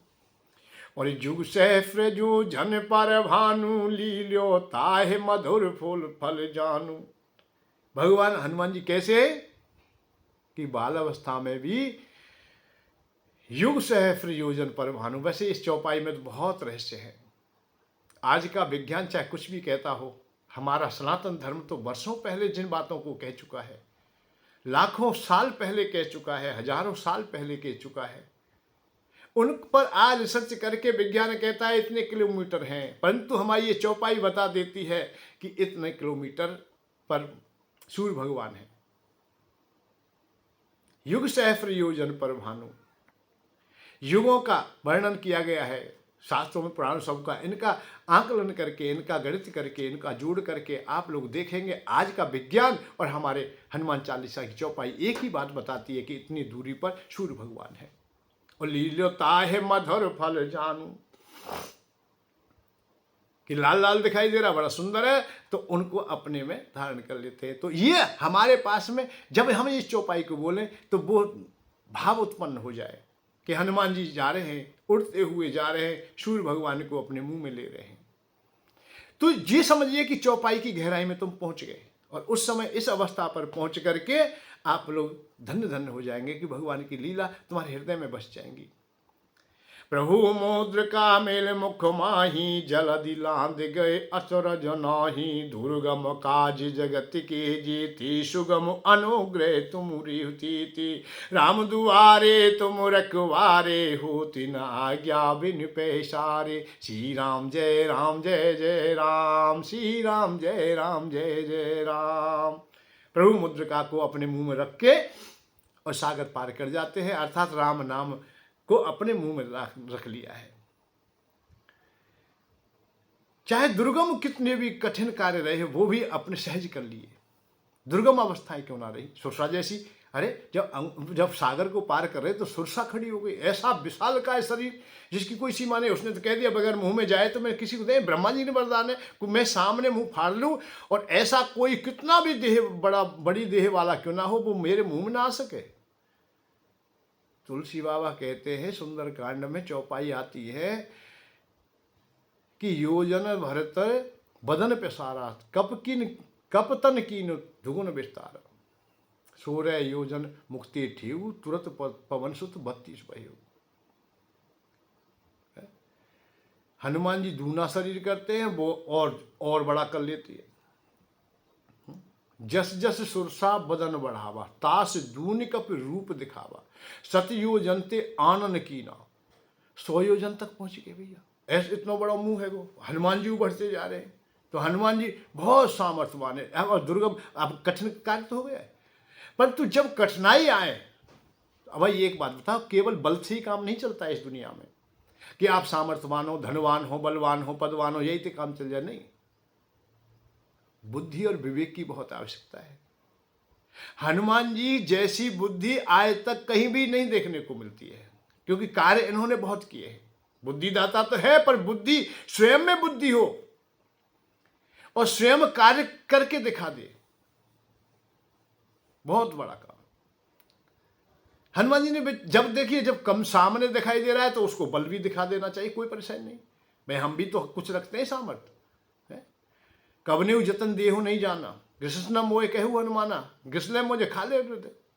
और जुग सहस्र जो जन पर भानु, लील्यो ताहे मधुर फूल फल जानू। भगवान हनुमान जी कैसे कि बाल अवस्था में भी युग सहस्र योजन पर भानु। वैसे इस चौपाई में तो बहुत रहस्य है। आज का विज्ञान चाहे कुछ भी कहता हो, हमारा सनातन धर्म तो वर्षों पहले जिन बातों को कह चुका है, लाखों साल पहले कह चुका है, हजारों साल पहले कह चुका है, उन पर आज रिसर्च करके विज्ञान कहता है इतने किलोमीटर हैं, परंतु हमारी ये चौपाई बता देती है कि इतने किलोमीटर पर सूर्य भगवान है। युग सहस्र योजन पर भानु, युगों का वर्णन किया गया है शास्त्रों में, पुराण सबका। इनका आकलन करके, इनका गणित करके, इनका जोड़ करके आप लोग देखेंगे आज का विज्ञान और हमारे हनुमान चालीसा की चौपाई एक ही बात बताती है कि इतनी दूरी पर सूर्य भगवान है। और लीलो ताहे मधुर फल जानू, कि लाल लाल दिखाई दे रहा, बड़ा सुंदर है, तो उनको अपने में धारण कर लेते हैं। तो ये हमारे पास में जब हम इस चौपाई को बोलें तो वो भाव उत्पन्न हो जाए कि हनुमान जी जा रहे हैं उड़ते हुए जा रहे हैं, सूर्य भगवान को अपने मुंह में ले रहे हैं। तो ये समझिए कि चौपाई की गहराई में तुम पहुंच गए, और उस समय इस अवस्था पर पहुंच करके आप लोग धन्य धन्य हो जाएंगे कि भगवान की लीला तुम्हारे हृदय में बस जाएंगी। प्रभु मोद्र का मेल मुख माही, जलधि लांद गए असुरज नाही। दुर्गम काज जगत के जीती, सुगम अनुग्रह तुम रिहुती। राम दुआरे तुम रखवारे, होती न आज्ञा बिन पैसारे। श्री राम जय जय राम, श्री राम जय जय राम। प्रभु मुद्रिका को अपने मुंह में रख के और सागर पार कर जाते हैं, अर्थात राम नाम को अपने मुंह में रख लिया है। चाहे दुर्गम कितने भी कठिन कार्य रहे, वो भी अपने सहज कर लिए। दुर्गम अवस्थाएं क्यों ना रही, सुरसा जैसी। अरे जब सागर को पार कर रहे तो सुरसा खड़ी हो गई। ऐसा विशाल का शरीर जिसकी कोई सीमा नहीं। उसने तो कह दिया बगैर मुंह में जाए तो मैं किसी को दे। ब्रह्मा जी ने वरदान है कि मैं सामने मुंह फाड़ लूं, और ऐसा कोई कितना भी देह बड़ी देह वाला क्यों ना हो, वो मेरे मुंह में ना आ सके। तुलसी बाबा कहते हैं सुंदर कांड में चौपाई आती है कि योजन भरत बदन पे सारा, कपतन कीन दुगुन विस्तार। 16 योजन मुक्ति ठीव, तुरंत पवन सुत 32 भयो। हनुमान जी दूना शरीर करते हैं, वो और बड़ा कर लेती है। जस जस सुरसा बदन बढ़ावा, तास दून कप रूप दिखावा। सतयोजन ते आनन कीना, 100 योजन तक पहुंच गए भैया। ऐसे इतना बड़ा मुंह है वो। हनुमान जी बढ़ते जा रहे हैं, तो हनुमान जी बहुत सामर्थ्यवान है। और दुर्गम, अब कठिन कार्य तो हो गया है, परंतु जब कठिनाई आए, अब भाई एक बात बताओ, केवल बल से ही काम नहीं चलता है इस दुनिया में कि आप सामर्थ्यवान हो, धनवान हो, बलवान हो, पदवान हो, यही तो काम चल जाए। नहीं, बुद्धि और विवेक की बहुत आवश्यकता है। हनुमान जी जैसी बुद्धि आज तक कहीं भी नहीं देखने को मिलती है, क्योंकि कार्य इन्होंने बहुत किए हैं। बुद्धिदाता तो है, पर बुद्धि स्वयं में बुद्धि हो और स्वयं कार्य करके दिखा दे, बहुत बड़ा काम। हनुमान जी ने जब देखिए, जब कम सामने दिखाई दे रहा है तो उसको बल भी दिखा देना चाहिए, कोई परेशानी नहीं। भाई हम भी तो कुछ रखते हैं सामर्थ्य। कबने जतन देहु नहीं जाना, कृष्ण मोए कहू हनुमाना। कृष्ण मुझे खा ले।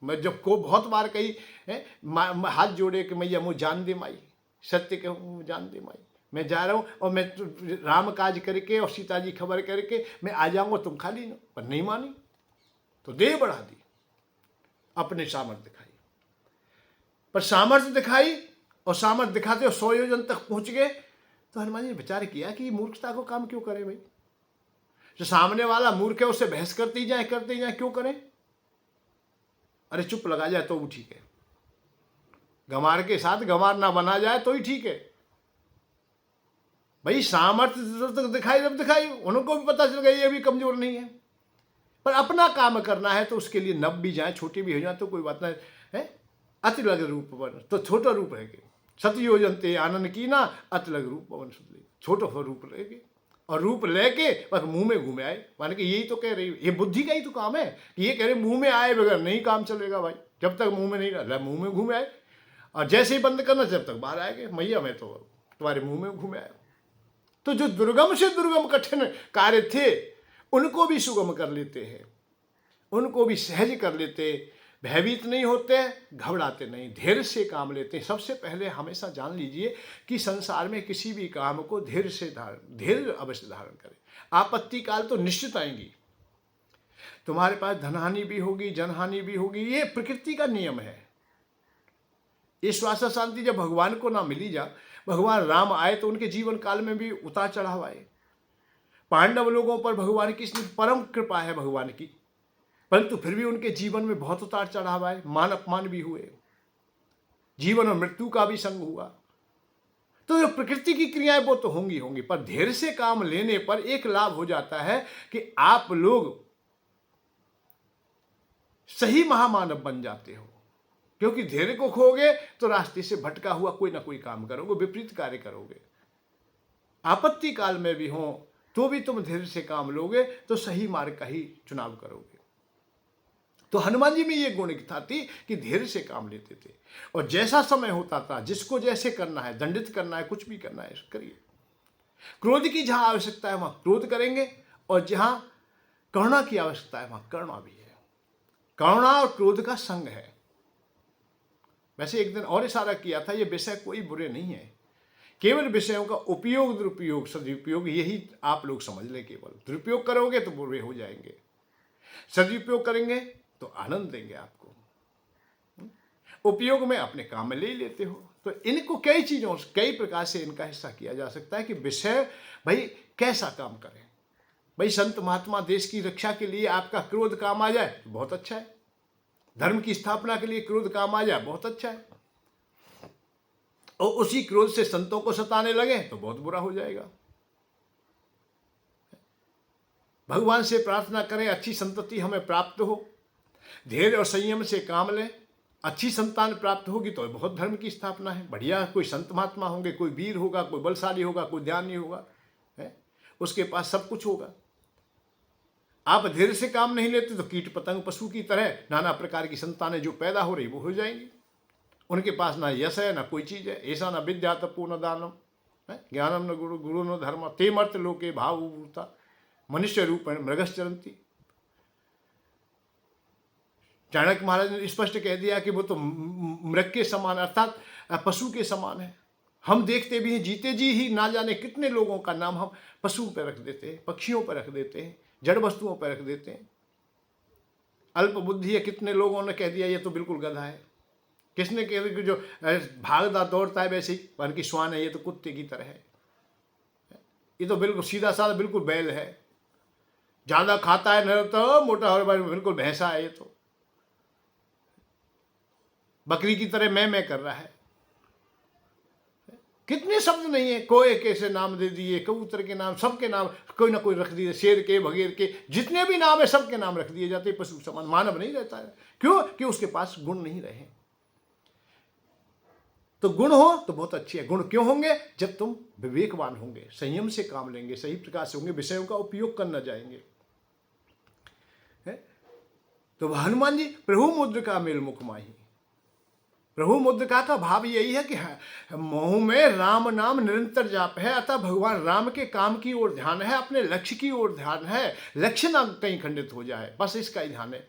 मैं जब को बहुत बार कही है, हाथ जोड़े कि मैया मुझे जान दे माई, सत्य कहूँ जान दे माई। मैं जा रहा हूँ और मैं राम काज करके और सीता जी खबर करके मैं आ जाऊँगा, तुम खा ली ना। पर नहीं मानी तो देह बढ़ा दी, अपने सामर्थ्य दिखाई। पर सामर्थ्य दिखाई और सामर्थ्य दिखाते और 100 योजन तक पहुँच गए। तो हनुमान जी ने विचार किया कि मूर्खता को काम क्यों करे भाई। जो सामने वाला मूर्ख है उससे बहस करते ही जाए क्यों करें। अरे चुप लगा जाए तो वो ठीक है, गंवार के साथ गंवार ना बना जाए तो ही ठीक है भाई। सामर्थ्य तक दिखाई, जब दिखाई उनको भी पता चल गया ये भी कमजोर नहीं है, पर अपना काम करना है तो उसके लिए नब भी जाए, छोटी भी हो जाए तो कोई बात नहीं है। अति लग रूप वन, तो छोटा रूप रहेगी। सतयोजन ते आनंद की ना, अति लग रूप वन सुधले, छोटा रूप रहेगी। और रूप लेके बस मुंह में घूमे आए, माने कि यही तो कह रही, ये बुद्धि का ही तो काम है कि ये कह रहे मुंह में आए बगैर नहीं काम चलेगा भाई। जब तक मुंह में नहीं रहा, मुंह में घूमे आए, और जैसे ही बंद करना जब तक बाहर आएंगे, मैया मैं तो तुम्हारे मुंह में घूमे आया। तो जो दुर्गम से दुर्गम कठिन कार्य थे उनको भी सुगम कर लेते हैं, उनको भी सहज कर लेते। भयभीत नहीं होते, घबराते नहीं, धैर्य से काम लेते हैं। सबसे पहले हमेशा जान लीजिए कि संसार में किसी भी काम को धैर्य अवश्य धारण करें। आपत्ति काल तो निश्चित आएंगी, तुम्हारे पास धनहानि भी होगी, जनहानि भी होगी, ये प्रकृति का नियम है। ईश्वास शांति जब भगवान को ना मिली जा, भगवान राम आए तो उनके जीवन काल में भी उतार चढ़ाव आए। पांडव लोगों पर भगवान की परम कृपा है भगवान की, परंतु फिर भी उनके जीवन में बहुत उतार चढ़ाव आए, मान अपमान भी हुए, जीवन और मृत्यु का भी संग हुआ। तो जो प्रकृति की क्रियाएं वो तो होंगी, पर धैर्य से काम लेने पर एक लाभ हो जाता है कि आप लोग सही महामानव बन जाते हो। क्योंकि धैर्य को खोगे तो रास्ते से भटका हुआ कोई ना कोई काम करोगे, विपरीत कार्य करोगे। आपत्ति काल में भी हो तो भी तुम धैर्य से काम लोगे तो सही मार्ग का ही चुनाव करोगे। तो हनुमान जी में ये गुण था कि धैर्य से काम लेते थे, और जैसा समय होता था, जिसको जैसे करना है, दंडित करना है, कुछ भी करना है, करिए। क्रोध की जहां आवश्यकता है वहां क्रोध करेंगे, और जहां करुणा की आवश्यकता है वहां करुणा भी है। करुणा और क्रोध का संग है। वैसे एक दिन और इशारा किया था, ये विषय कोई बुरे नहीं है, केवल विषयों का उपयोग, दुरुपयोग, सदुपयोग, यही आप लोग समझ लें। केवल दुरुपयोग करोगे तो बुरे हो जाएंगे, सदुपयोग करेंगे तो आनंद देंगे आपको, उपयोग में अपने काम में ले लेते हो। तो इनको कई चीजों, कई प्रकार से इनका हिस्सा किया जा सकता है कि विषय भाई कैसा काम करें। भाई संत महात्मा देश की रक्षा के लिए आपका क्रोध काम आ जाए तो बहुत अच्छा है, धर्म की स्थापना के लिए क्रोध काम आ जाए बहुत अच्छा है, और उसी क्रोध से संतों को सताने लगे तो बहुत बुरा हो जाएगा। भगवान से प्रार्थना करें अच्छी संतति हमें प्राप्त हो, धैर्य और संयम से काम लें, अच्छी संतान प्राप्त होगी तो बहुत धर्म की स्थापना है, बढ़िया कोई संत महात्मा होंगे, कोई वीर होगा, कोई बलशाली होगा, कोई ध्यानी होगा, है उसके पास सब कुछ होगा। आप धैर्य से काम नहीं लेते तो कीट पतंग पशु की तरह नाना प्रकार की संतानें जो पैदा हो रही वो हो जाएंगी। उनके पास ना यश है ना कोई चीज है। ऐसा न विद्या तपो न दानम, ज्ञानम न गुरु गुरु न धर्म, ते मर्त लोके भावभूता मनुष्य रूप मृगश्चरंती। चाणक्य महाराज ने स्पष्ट कह दिया कि वो तो मृग के समान अर्थात पशु के समान है। हम देखते भी हैं, जीते जी ही ना जाने कितने लोगों का नाम हम पशु पर रख देते हैं, पक्षियों पर रख देते हैं, जड़ वस्तुओं पर रख देते हैं। अल्प बुद्धि है, कितने लोगों ने कह दिया ये तो बिल्कुल गधा है, किसने कह दिया कि जो भागता दौड़ता है वैसे ही वन की श्वान है, ये तो कुत्ते की तरह है, ये तो बिल्कुल सीधा साधा बिल्कुल बैल है, ज्यादा खाता है न तो मोटा हो बिल्कुल भैंसा है, ये तो बकरी की तरह मैं कर रहा है। कितने शब्द नहीं है, कोए कैसे नाम दे दिए, कबूतर के नाम, सबके नाम कोई ना कोई रख दिए, शेर के, बघेर के, जितने भी नाम है सबके नाम रख दिए जाते, पशु समान मानव नहीं रहता है। क्यों? कि उसके पास गुण नहीं रहे। तो गुण हो तो बहुत अच्छी है। गुण क्यों होंगे? जब तुम विवेकवान होंगे, संयम से काम लेंगे, सही प्रकार से होंगे, विषयों का उपयोग करना जाएंगे। तो हनुमान जी प्रभु मुद्रिका मेल मुख माही। प्रभु मुद्रिका का भाव यही है कि मुंह में राम नाम निरंतर जाप है, अतः भगवान राम के काम की ओर ध्यान है, अपने लक्ष्य की ओर ध्यान है, लक्ष्य ना कहीं खंडित हो जाए, बस इसका ही ध्यान है।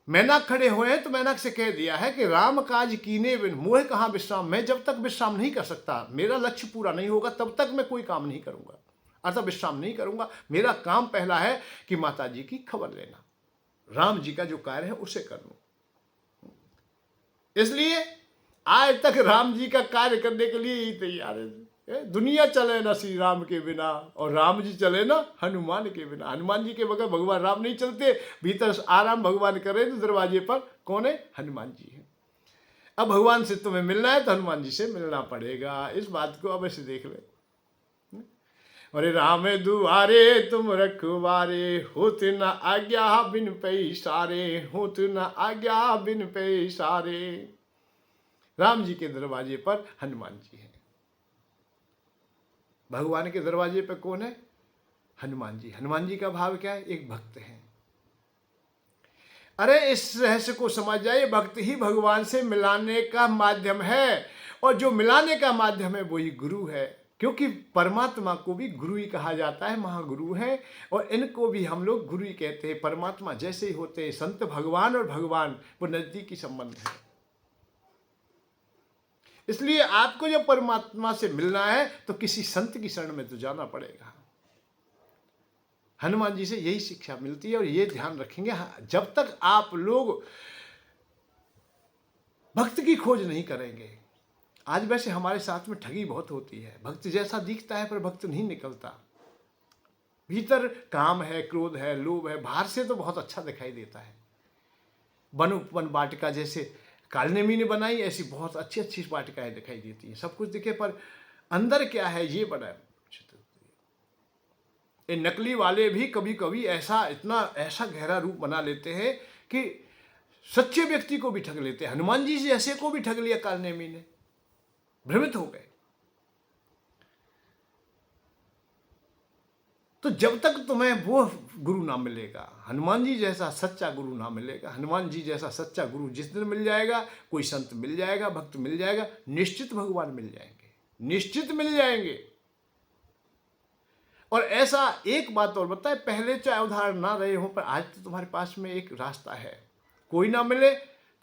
मैनाक खड़े हुए हैं तो मैनाक से कह दिया है कि राम काज कीने बिन मोह कहाँ विश्राम। मैं जब तक विश्राम नहीं कर सकता, मेरा लक्ष्य पूरा नहीं होगा, तब तक मैं कोई काम नहीं करूंगा, अर्थात विश्राम नहीं करूंगा। मेरा काम पहला है कि माता जी की खबर लेना, राम जी का जो कार्य है उसे कर लूं। इसलिए आज तक राम जी का कार्य करने के लिए ही तैयार है। दुनिया चले ना श्री राम के बिना, और राम जी चले ना हनुमान के बिना। हनुमान जी के बगैर भगवान राम नहीं चलते। भीतर आराम भगवान करे तो दरवाजे पर कौन है? हनुमान जी है। अब भगवान से तुम्हें मिलना है तो हनुमान जी से मिलना पड़ेगा, इस बात को अवश्य देख ले। अरे राम दुआरे तुम रखवारे, होत न आज्ञा बिन पैसारे, होत न आज्ञा बिन पैसारे। राम जी के दरवाजे पर हनुमान जी हैं। भगवान के दरवाजे पर कौन है? हनुमान जी। हनुमान जी का भाव क्या है? एक भक्त है। अरे इस रहस्य को समझ जाइए, भक्त ही भगवान से मिलाने का माध्यम है, और जो मिलाने का माध्यम है वही गुरु है। क्योंकि परमात्मा को भी गुरु ही कहा जाता है, महागुरु है, और इनको भी हम लोग गुरु ही कहते हैं। परमात्मा जैसे ही होते हैं संत, भगवान और भगवान वो नजदीकी संबंध है। इसलिए आपको जब परमात्मा से मिलना है तो किसी संत की शरण में तो जाना पड़ेगा। हनुमान जी से यही शिक्षा मिलती है, और ये ध्यान रखेंगे, जब तक आप लोग भक्त की खोज नहीं करेंगे। आज वैसे हमारे साथ में ठगी बहुत होती है, भक्त जैसा दिखता है पर भक्त नहीं निकलता। भीतर काम है, क्रोध है, लोभ है, बाहर से तो बहुत अच्छा दिखाई देता है। वन वाटिका जैसे कालनेमी ने बनाई, ऐसी बहुत अच्छी अच्छी वाटिकाएं दिखाई देती हैं, सब कुछ दिखे, पर अंदर क्या है ये बड़ा। ये नकली वाले भी कभी कभी ऐसा गहरा रूप बना लेते हैं कि सच्चे व्यक्ति को भी ठग लेते हैं। हनुमान जी जैसे को भी ठग लिया कालनेमी ने, भ्रमित हो गए। तो जब तक तुम्हें वो गुरु ना मिलेगा, हनुमान जी जैसा सच्चा गुरु ना मिलेगा, हनुमान जी जैसा सच्चा गुरु जिस दिन मिल जाएगा, कोई संत मिल जाएगा, भक्त मिल जाएगा, निश्चित भगवान मिल जाएंगे, निश्चित मिल जाएंगे। और ऐसा एक बात और बताए, पहले चाहे उदाहरण ना रहे हो, पर आज तो तुम्हारे पास में एक रास्ता है। कोई ना मिले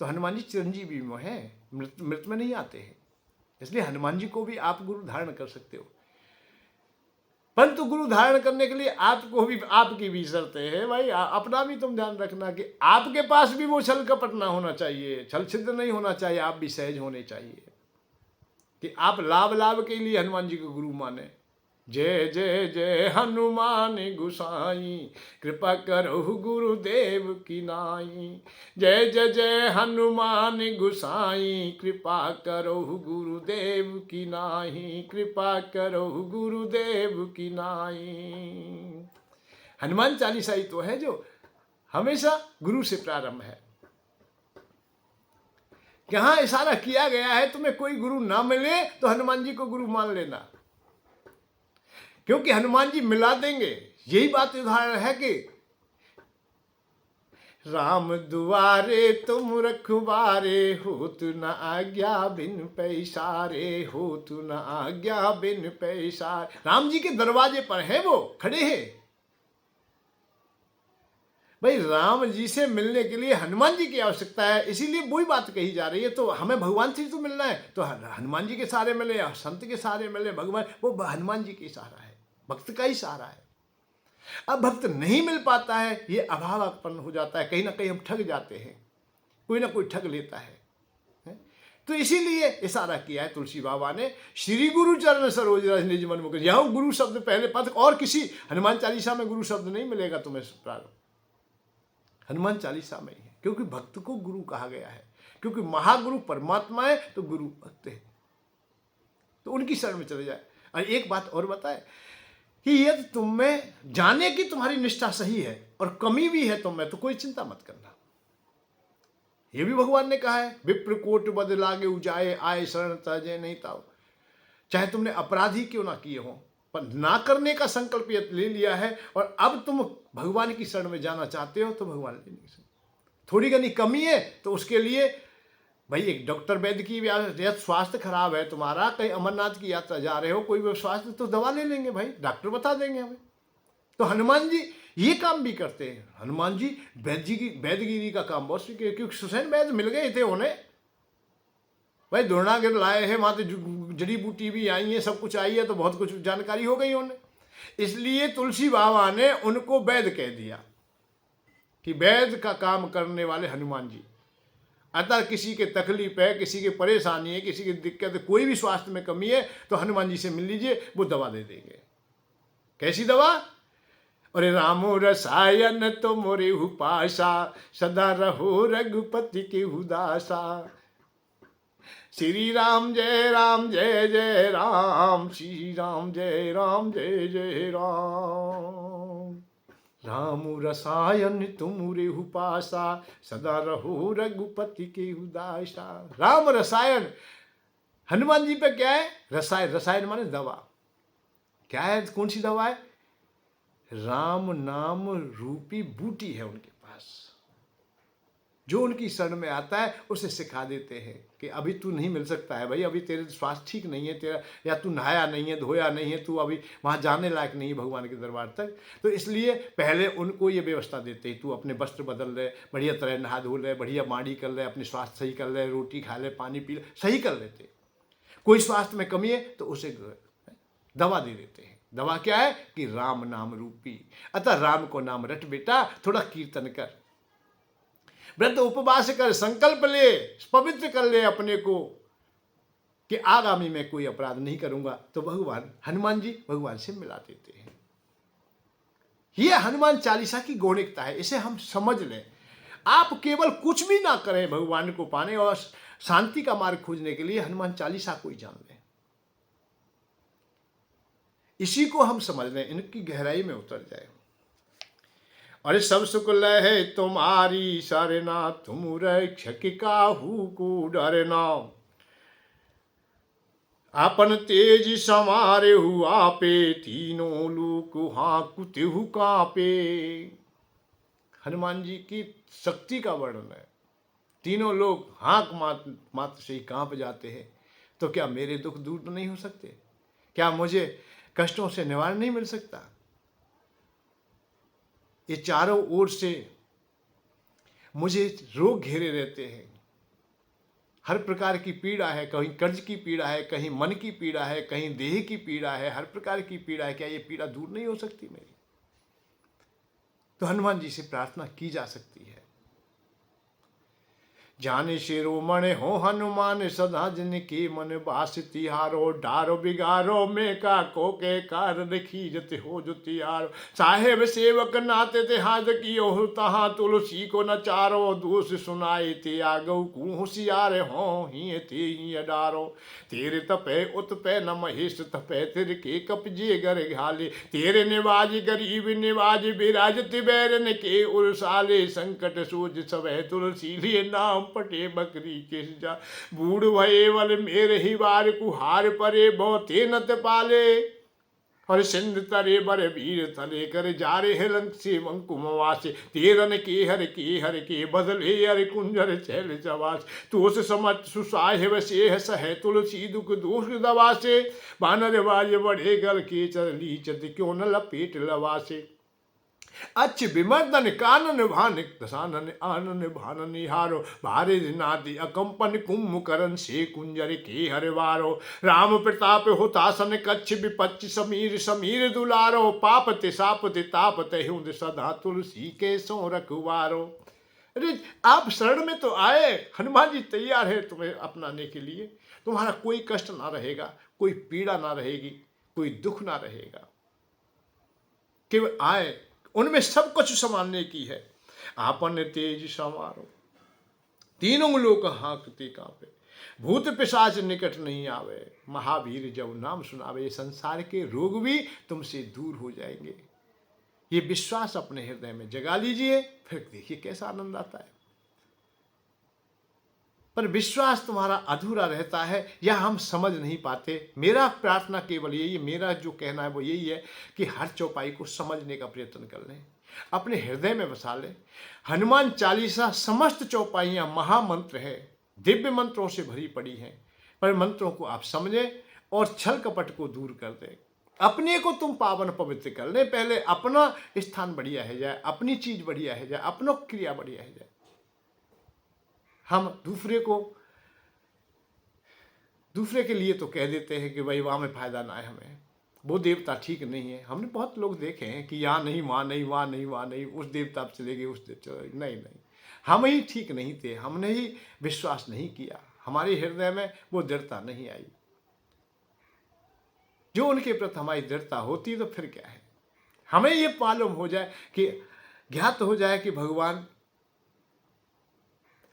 तो हनुमान जी चिरंजीवी में है, मृत में नहीं आते हैं, इसलिए हनुमान जी को भी आप गुरु धारण कर सकते हो। परंतु गुरु धारण करने के लिए आपको भी, आपकी भी शर्तें हैं भाई। अपना भी तुम ध्यान रखना कि आपके पास भी वो छल कपट ना होना चाहिए, छल छिद्र नहीं होना चाहिए, आप भी सहज होने चाहिए कि आप लाभ लाभ के लिए हनुमान जी को गुरु माने। जय जय जय हनुमान गुसाई, कृपा करो गुरुदेव की नाई। जय जय जय हनुमान गुसाई, कृपा करो गुरुदेव की नाई, कृपा करो गुरुदेव की नाई। हनुमान चालीसा ही तो है जो हमेशा गुरु से प्रारंभ है। यहाँ इशारा किया गया है तुम्हें कोई गुरु ना मिले तो हनुमान जी को गुरु मान लेना, क्योंकि हनुमान जी मिला देंगे। यही बात उदाहरण है कि राम दुआरे तुम रखवारे, हो तु न आज्ञा बिन पैसारे, हो तु न आज्ञा बिन पैसारे। राम जी के दरवाजे पर है, वो खड़े हैं भाई। राम जी से मिलने के लिए हनुमान जी की आवश्यकता है, इसीलिए वही बात कही जा रही है। तो हमें भगवान से तो मिलना है, तो हनुमान जी के सहारे मिले, संत के सहारे मिले, भगवान वो हनुमान जी के सहारा है, भक्त का ही सहारा है। अब भक्त नहीं मिल पाता है, ये अभाव उत्पन्न हो जाता है, कहीं ना कहीं हम ठग जाते हैं, कोई ना कोई ठग लेता है। तो इसीलिए इशारा किया है तुलसी बाबा ने, श्री गुरु चरण सरोज रज निज मन मुकुर। यह गुरु शब्द पहले पद, और किसी हनुमान चालीसा में गुरु शब्द नहीं मिलेगा तुम्हें प्रारंभ, हनुमान चालीसा में ही है, क्योंकि भक्त को गुरु कहा गया है, क्योंकि महागुरु परमात्मा है तो गुरु भक्त है, तो उनकी शरण में चले जाए। और एक बात और बताए कि यदि तुम में जाने की तुम्हारी निष्ठा सही है और कमी भी है तुम में, तो कोई चिंता मत करना। ये भी भगवान ने कहा है, विप्र कोट बद लागे उजाए, आए शरण तजे नहीं ताओ। चाहे तुमने अपराधी क्यों ना किए हो, पर ना करने का संकल्प ले लिया है और अब तुम भगवान की शरण में जाना चाहते हो, तो भगवान ले नहीं सकते। थोड़ी घनी कमी है तो उसके लिए भाई एक डॉक्टर वैद्य की, या स्वास्थ्य खराब है तुम्हारा, कहीं अमरनाथ की यात्रा जा रहे हो, कोई भी स्वास्थ्य, तो दवा ले लेंगे भाई, डॉक्टर बता देंगे हमें। तो हनुमान जी ये काम भी करते हैं। हनुमान जी वैद्यगिरी का काम बहुत सीखे, क्योंकि सुसैन वैद्य मिल गए थे उन्हें भाई, द्रोणागिर लाए हैं, वहां तो जड़ी बूटी भी आई है, सब कुछ आई है, तो बहुत कुछ जानकारी हो गई उन्हें। इसलिए तुलसी बाबा ने उनको वैद्य कह दिया कि वैद्य का काम करने वाले हनुमान जी। अतः किसी के तकलीफ है, किसी की परेशानी है, किसी की दिक्कत है, कोई भी स्वास्थ्य में कमी है, तो हनुमान जी से मिल लीजिए, वो दवा दे देंगे। कैसी दवा? अरे रामो रसायन तो मोरे पाशा, सदा रहो रघुपति के हुदासा। श्री राम जय जय राम, श्री राम जय जय राम। राम रसायन तुम रेहु पासा, सदा रहो रघुपति के उदासा। राम रसायन हनुमान जी पे क्या है? रसायन, रसायन माने दवा। क्या है? कौन सी दवा है? राम नाम रूपी बूटी है उनके पास, जो उनकी शरण में आता है उसे सिखा देते हैं कि अभी तू नहीं मिल सकता है भाई, अभी तेरे स्वास्थ्य ठीक नहीं है तेरा, या तू नहाया नहीं है, धोया नहीं है, तू अभी वहाँ जाने लायक नहीं है भगवान के दरबार तक। तो इसलिए पहले उनको ये व्यवस्था देते हैं, तू अपने वस्त्र बदल ले, बढ़िया तरह नहा धो ले, बढ़िया माड़ी कर ले, अपने स्वास्थ्य सही कर ले, रोटी खा ले, पानी पी ले, सही कर लेते। कोई स्वास्थ्य में कमी है तो उसे दवा दे देते हैं। दवा क्या है? कि राम नाम रूपी। अतः राम को नाम रट बेटा, थोड़ा कीर्तन कर, व्रत उपवास कर, संकल्प ले, पवित्र कर ले अपने को कि आगामी में कोई अपराध नहीं करूंगा, तो भगवान हनुमान जी भगवान से मिला देते हैं। यह हनुमान चालीसा की गौणिकता है, इसे हम समझ लें। आप केवल कुछ भी ना करें भगवान को पाने और शांति का मार्ग खोजने के लिए हनुमान चालीसा को ही जान लें, इसी को हम समझ लें, इनकी गहराई में उतर जाए। अरे सब सुख लहे तुम्हारी सरना, तुम रक्षक काहू को डरना। आपन तेज संवारे हुआ पे, तीनों लोक हाकुतिहु कांपे। हनुमान जी की शक्ति का वर्णन है। तीनों लोग हाँक मात्र से ही कांप जाते हैं। तो क्या मेरे दुख दूर तो नहीं हो सकते? क्या मुझे कष्टों से निवारण नहीं मिल सकता? ये चारों ओर से मुझे रोग घेरे रहते हैं। हर प्रकार की पीड़ा है, कहीं कर्ज की पीड़ा है, कहीं मन की पीड़ा है, कहीं देह की पीड़ा है, हर प्रकार की पीड़ा है। क्या ये पीड़ा दूर नहीं हो सकती मेरी? तो हनुमान जी से प्रार्थना की जा सकती है। जाने शिरोमणि हो हनुमान, सदा जिनके मन बास तिहारो। डारो बिगारो में का को के कारण, खीजत हो जो तिहारो। साहेब सेवक नाते ते हाथ कियो हो, तहाँ तुलसी को नचारो। दोष सुनाए ते आगऊ कू होशियार हो, ही ते ही अडारो। तेरे तपे उत्पे न महेश तपे, तेरे के कपजे गर घाले। तेरे निवाज गरीब निवाज, विराजत बैरन के उरसाले। संकट सूझ सवै तुलसी लिए, नाम पटे बकरी किस जा। बूढ़ भये वल मेरे ही बार, कुहार परे बहुते नत पाले। और सिंध तरे बर वीर तले, कर जा रे हेलंक से मंकुम वासे। तेरन के हर के बदले, अरे कुंजर चैल जवास। तोस समत सुसाहेब से सह, तुलसी दुख दोष दवासे। बानर बाज बढ़े गल के चर लीचत, क्यों न लपेट लवासे। अच्छ विमर्दन कानन भान, दसानन आनन भानन निहारो। भारे नादि अकंपन कुंभकरण, से कुंजर के हरवारो। राम प्रताप होतासन, कच्छ विपच्छ समीर समीर दुलारो। पाप ते साप ते ताप ते, सदा तुलसी के सो रखवारो। अरे आप शरण में तो आए, हनुमान जी तैयार है तुम्हें अपनाने के लिए। तुम्हारा कोई कष्ट ना रहेगा, कोई पीड़ा ना रहेगी, कोई दुख ना रहेगा। केवल आए, उनमें सब कुछ संभालने की है। आपन तेज संवारो, तीनों लोक हाँकते कांपे। भूत पिशाच निकट नहीं आवे, महावीर जब नाम सुनावे। संसार के रोग भी तुमसे दूर हो जाएंगे। ये विश्वास अपने हृदय में जगा लीजिए, फिर देखिए कैसा आनंद आता है। पर विश्वास तुम्हारा अधूरा रहता है, या हम समझ नहीं पाते। मेरा प्रार्थना केवल यही है, मेरा जो कहना है वो यही है कि हर चौपाई को समझने का प्रयत्न कर लें, अपने हृदय में बसा लें। हनुमान चालीसा समस्त चौपाइयाँ महामंत्र है, दिव्य मंत्रों से भरी पड़ी हैं। पर मंत्रों को आप समझें और छल कपट को दूर कर दें। अपने को तुम पावन पवित्र कर लें। पहले अपना स्थान बढ़िया है जाए, अपनी चीज बढ़िया है जाए, अपनों क्रिया बढ़िया है जाए। हम दूसरे के लिए तो कह देते हैं कि भाई वहाँ में फायदा ना है, हमें वो देवता ठीक नहीं है। हमने बहुत लोग देखे हैं कि यहाँ नहीं, वहाँ नहीं, वहाँ नहीं, वहाँ नहीं, उस देवता पर चले गए, उस देवता नहीं, हम ही ठीक नहीं थे, हमने ही विश्वास नहीं किया, हमारे हृदय में वो दृढ़ता नहीं आई। जो उनके प्रति हमारी दृढ़ता होती तो फिर क्या है। हमें ये मालूम हो जाए कि ज्ञात हो जाए कि भगवान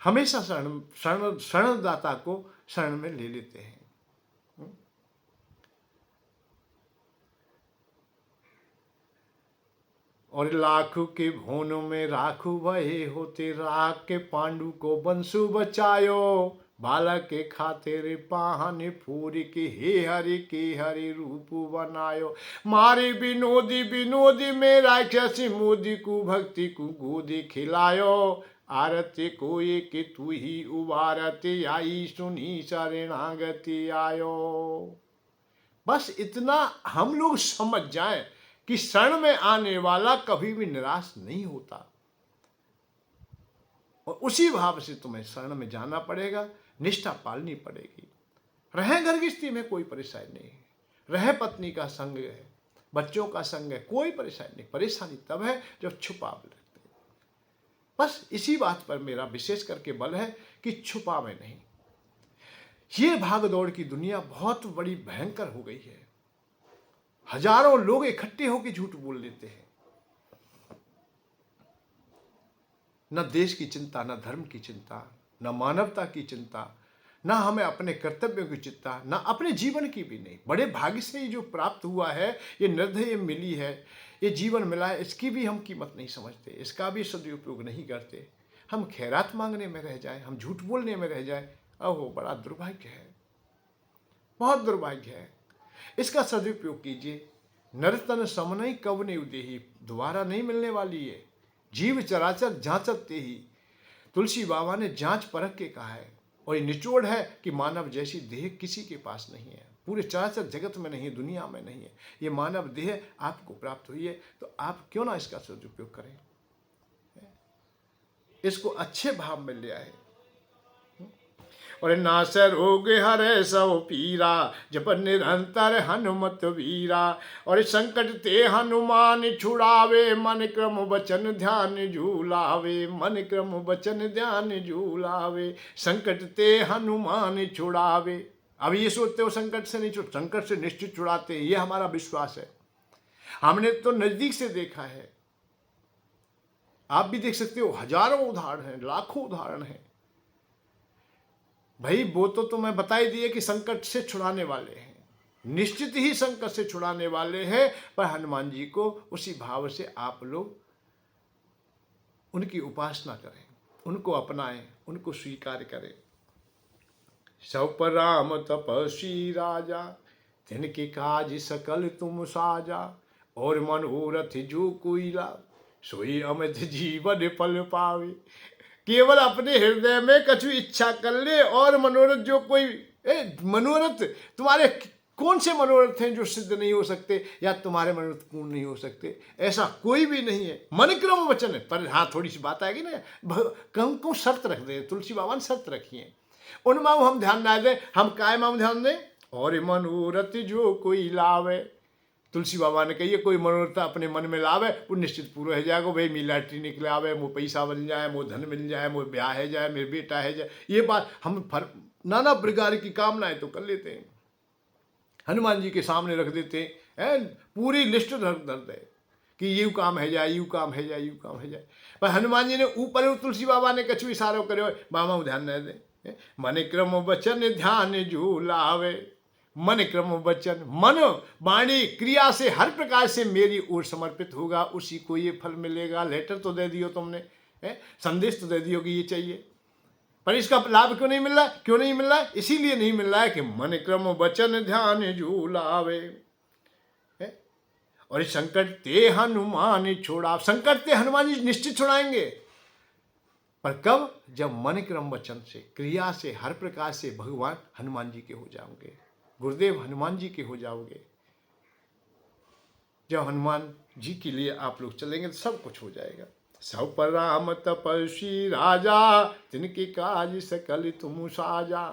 हमेशा शरणदाता को शरण में ले लेते हैं। और लाखों के भोनों में राखू भये होते, राख के पांडु को बंसु बचायो। बालक के खातिर पाहन फूर के, हे हरि रूप बनायो। मारे विनोदी विनोदी में राक्षसी, मोदी को भक्ति को गोदी खिलायो। आरती कोई कि तू ही उबारती, आई सुनी शरणागति आयो। बस इतना हम लोग समझ जाएं कि शरण में आने वाला कभी भी निराश नहीं होता, और उसी भाव से तुम्हें शरण में जाना पड़ेगा, निष्ठा पालनी पड़ेगी। रहे घर गृहस्थी में कोई परेशानी नहीं, रहे पत्नी का संग है, बच्चों का संग है, कोई परेशानी नहीं। परेशानी तब है जब छुपाव लगते। बस इसी बात पर मेरा विशेष करके बल है कि छुपावे नहीं। ये भाग दौड़ की दुनिया बहुत बड़ी भयंकर हो गई है। हजारों लोग इकट्ठे होकर झूठ बोल लेते हैं। न देश की चिंता, न धर्म की चिंता, न मानवता की चिंता, न हमें अपने कर्तव्यों की चिंता, न अपने जीवन की भी नहीं। बड़े भाग्य से ये जो प्राप्त हुआ है, ये निर्धय मिली है, ये जीवन मिला है, इसकी भी हम कीमत नहीं समझते, इसका भी सदुपयोग नहीं करते। हम खैरात मांगने में रह जाए, हम झूठ बोलने में रह जाए, अहो बड़ा दुर्भाग्य है। बहुत दुर्भाग्य है। इसका सदुपयोग कीजिए। नरतन समनई कब नहीं उदेही, दोबारा नहीं मिलने वाली है। जीव चराचर जांचते ही, तुलसी बाबा ने जांच परख के कहा है। और ये निचोड़ है कि मानव जैसी देह किसी के पास नहीं है, पूरे चराचर जगत में नहीं है, दुनिया में नहीं है। ये मानव देह आपको प्राप्त हुई है, तो आप क्यों ना इसका सदुपयोग करें, इसको अच्छे भाव में ले आए। और नाश रोग हरे सब पीरा, जप निरंतर हनुमत वीरा। और संकट ते हनुमान छुड़ावे, मन क्रम वचन ध्यान झूलावे, मन क्रम वचन ध्यान झूलावे। संकट ते हनुमान छुड़ावे। अब ये सोचते हो संकट से नहीं संकट से निश्चित छुड़ाते हैं, ये हमारा विश्वास है। हमने तो नजदीक से देखा है, आप भी देख सकते हो। हजारों उदाहरण हैं, लाखों उदाहरण हैं। भाई वो तो मैं बता ही दिए कि संकट से छुड़ाने वाले हैं, निश्चित ही संकट से छुड़ाने वाले हैं। पर हनुमान जी को उसी भाव से आप लोग उनकी उपासना करें, उनको अपनाएं, उनको स्वीकार करें। सब पर राम तपस्वी राजा, तिनके काज सकल तुम साजा। और मनोरथ जो कोई लाभ, सोई अमित जीवन फल पावे। केवल अपने हृदय में कछु इच्छा कर ले, और मनोरथ जो कोई मनोरथ तुम्हारे कौन से मनोरथ हैं जो सिद्ध नहीं हो सकते, या तुम्हारे मनोरथ पूर्ण नहीं हो सकते, ऐसा कोई भी नहीं है। मन क्रम वचन है। पर हाँ, थोड़ी सी बात आएगी ना, कम को शर्त रख दे। तुलसी बाबा ने शर्त रखी है, उनमें हम ध्यान ना दें, हम काय में ध्यान दें। और मनोरथ जो कोई लावे, तुलसी बाबा ने कही कोई मनोरथ अपने मन में लावे, वो निश्चित पूरा हो जाएगा। भाई मेरी लॉटरी निकले आवे, मो पैसा बन जाए, मो धन मिल जाए, मो ब्याह है जाए, मेरे बेटा है जाए, ये बात हम नाना प्रकार की कामनाएं तो कर लेते हैं, हनुमान जी के सामने रख देते हैं, पूरी लिस्ट धर दे कि यू काम है जाए, यू काम है जाए, यू काम है जाए। पर हनुमान जी ने ऊपर तुलसी बाबा ने कछु इशारो करे, बाबा ध्यान न दे। मन क्रम वचन ध्यान झूलावे, मन क्रम वचन, मन वाणी क्रिया से हर प्रकार से मेरी ओर समर्पित होगा, उसी को ये फल मिलेगा। लेटर तो दे दियो तुमने, संदेश तो दे दियो कि ये चाहिए, पर इसका लाभ क्यों नहीं मिल रहा है? क्यों नहीं मिल रहा है? इसीलिए नहीं मिल रहा है कि मन क्रम वचन ध्यान झूलावे। और इस संकट ते हनुमान छोड़ा, संकट ते हनुमान जी निश्चित छुड़ाएंगे। पर कब? जब मन क्रम वचन से, क्रिया से, हर प्रकार से भगवान हनुमान जी के हो जाओगे, गुरुदेव हनुमान जी के हो जाओगे। जब हनुमान जी के लिए आप लोग चलेंगे तो सब कुछ हो जाएगा। सब पर राम तपस्वी राजा, तिनके काज सकल तुम साजा।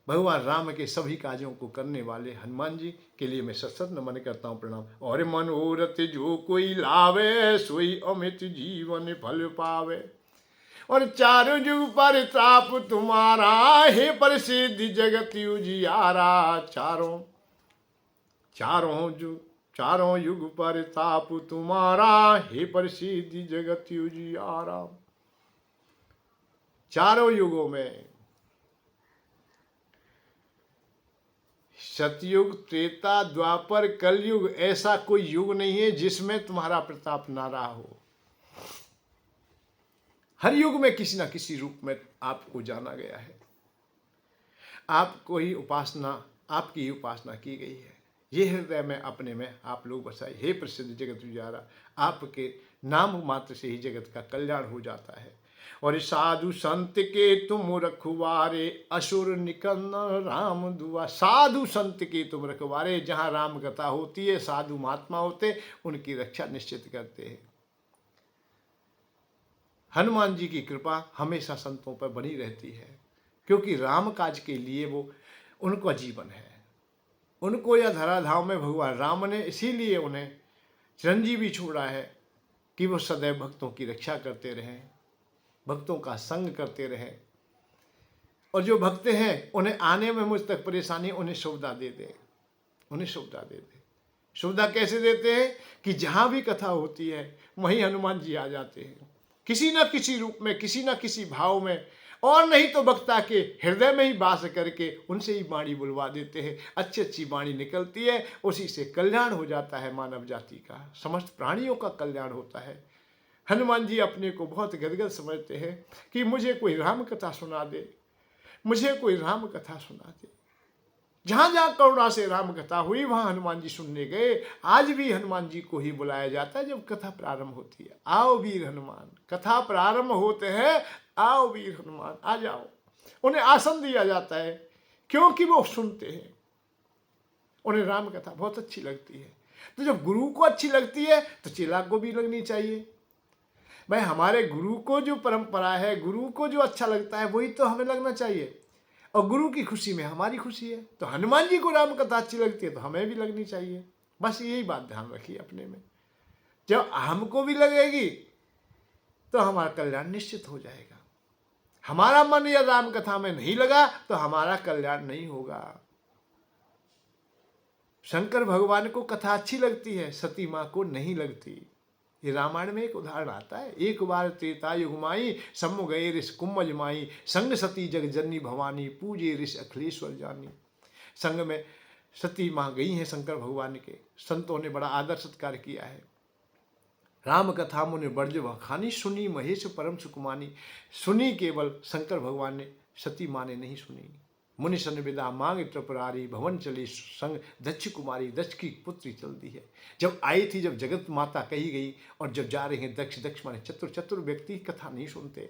भगवान राम के सभी काजों को करने वाले हनुमान जी के लिए मैं सत्सत नमन करता हूँ, प्रणाम। और मनोरथ जो कोई लावे, सोई अमित जीवन फल पावे। और चारों युग पर ताप तुम्हारा, हे प्रसिद्ध जगत उजियारा। चारों युग पर ताप तुम्हारा, हे प्रसिद्ध जगत उजियारा। चारों युगों में, सतयुग, त्रेता, द्वापर, कलयुग, ऐसा कोई युग नहीं है जिसमें तुम्हारा प्रताप ना रहा हो। हर युग में किसी न किसी रूप में आपको जाना गया है, आपको ही उपासना, आपकी ही उपासना की गई है। ये हृदय में अपने में आप लोग बसाए। हे प्रसिद्ध जगत उजियारा, आपके नाम मात्र से ही जगत का कल्याण हो जाता है। और साधु संत के तुम रखवारे, असुर निकंदन राम दुआ। साधु संत के तुम रखवारे, जहाँ राम कथा होती है, साधु महात्मा होते, उनकी रक्षा निश्चित करते हैं। हनुमान जी की कृपा हमेशा संतों पर बनी रहती है, क्योंकि राम काज के लिए वो उनका जीवन है। उनको यह धराधाम में भगवान राम ने इसीलिए उन्हें चिरंजीवी छोड़ा है कि वो सदैव भक्तों की रक्षा करते रहें, भक्तों का संग करते रहें। और जो भक्त हैं उन्हें आने में मुझ तक परेशानी, उन्हें सुविधा दे दें, उन्हें सुविधा दे दें। सुविधा कैसे देते हैं कि जहाँ भी कथा होती है वहीं हनुमान जी आ जाते हैं, किसी न किसी रूप में, किसी न किसी भाव में, और नहीं तो वक्ता के हृदय में ही वास करके उनसे ही वाणी बुलवा देते हैं। अच्छी अच्छी वाणी निकलती है, उसी से कल्याण हो जाता है मानव जाति का, समस्त प्राणियों का कल्याण होता है। हनुमान जी अपने को बहुत गदगद समझते हैं कि मुझे कोई राम कथा सुना दे, मुझे कोई राम कथा सुना दे। जहाँ जहाँ करुणा से राम कथा हुई वहाँ हनुमान जी सुनने गए। आज भी हनुमान जी को ही बुलाया जाता है जब कथा प्रारंभ होती है। आओ वीर हनुमान, कथा प्रारंभ होते हैं, आओ वीर हनुमान, आ जाओ। उन्हें आसन दिया जाता है क्योंकि वो सुनते हैं, उन्हें राम कथा बहुत अच्छी लगती है। तो जब गुरु को अच्छी लगती है तो चेला को भी लगनी चाहिए। भाई हमारे गुरु को जो परंपरा है, गुरु को जो अच्छा लगता है वही तो हमें लगना चाहिए, और गुरु की खुशी में हमारी खुशी है। तो हनुमान जी को राम कथा अच्छी लगती है तो हमें भी लगनी चाहिए। बस यही बात ध्यान रखिए अपने में। जब हमको भी लगेगी तो हमारा कल्याण निश्चित हो जाएगा। हमारा मन या राम कथा में नहीं लगा तो हमारा कल्याण नहीं होगा। शंकर भगवान को कथा अच्छी लगती है, सती माँ को नहीं लगती। ये रामायण में एक उदाहरण आता है। एक बार त्रेता युग माई, सम्मु गए ऋष कुंभज माई, संग सती जग जननी भवानी, पूजे ऋष अखिलेश्वर जानी। संग में सती माँ गई हैं शंकर भगवान के, संतों ने बड़ा आदर सत्कार किया है। राम कथा मुनि बर्ज बखानी, सुनी महेश परम सुकुमानी। सुनी केवल शंकर भगवान ने, सती माँ ने नहीं सुनी। मुनि सन विदा मांग त्रिपुरारी, भवन चली संग दक्ष कुमारी। दक्ष की पुत्री चल दी है। जब आई थी, जब जगत माता कही गई, और जब जा रहे हैं दक्ष, दक्ष माने चतुर। चतुर व्यक्ति कथा नहीं सुनते।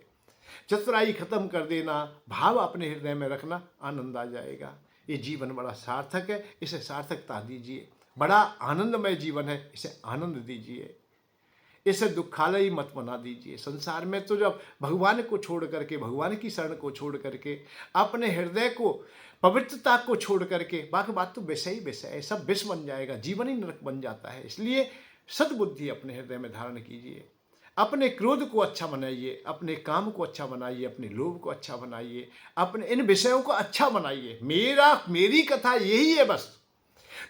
चतुराई खत्म कर देना, भाव अपने हृदय में रखना, आनंद आ जाएगा। ये जीवन बड़ा सार्थक है, इसे सार्थकता दीजिए। बड़ा आनंदमय जीवन है, इसे आनंद दीजिए। इसे दुखालय मत बना दीजिए। संसार में तो जब भगवान को छोड़ करके, भगवान की शरण को छोड़ करके, अपने हृदय को, पवित्रता को छोड़ करके, बाकी बात तो विषय ही विषय है, सब विष बन जाएगा, जीवन ही नरक बन जाता है। इसलिए सद्बुद्धि अपने हृदय में धारण कीजिए। अपने क्रोध को अच्छा बनाइए, अपने काम को अच्छा बनाइए, अपने लोभ को अच्छा बनाइए, अपने इन विषयों को अच्छा बनाइए। मेरी कथा यही है बस।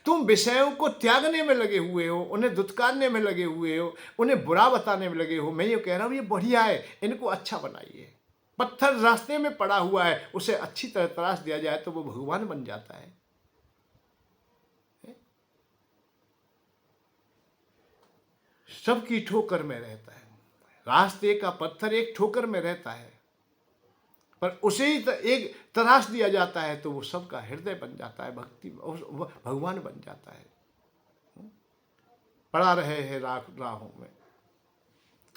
तुम विषयों को त्यागने में लगे हुए हो, उन्हें दुत्कारने में लगे हुए हो, उन्हें बुरा बताने में लगे हो। मैं ये कह रहा हूँ ये बढ़िया है, इनको अच्छा बनाइए। पत्थर रास्ते में पड़ा हुआ है, उसे अच्छी तरह तराश दिया जाए तो वो भगवान बन जाता है। सबकी ठोकर में रहता है। रास्ते का पत्थर एक ठोकर में रहता है, पर उसे ही एक तराश दिया जाता है तो वो सबका हृदय बन जाता है, भक्ति भगवान बन जाता है। पड़ा रहे हैं राहों में,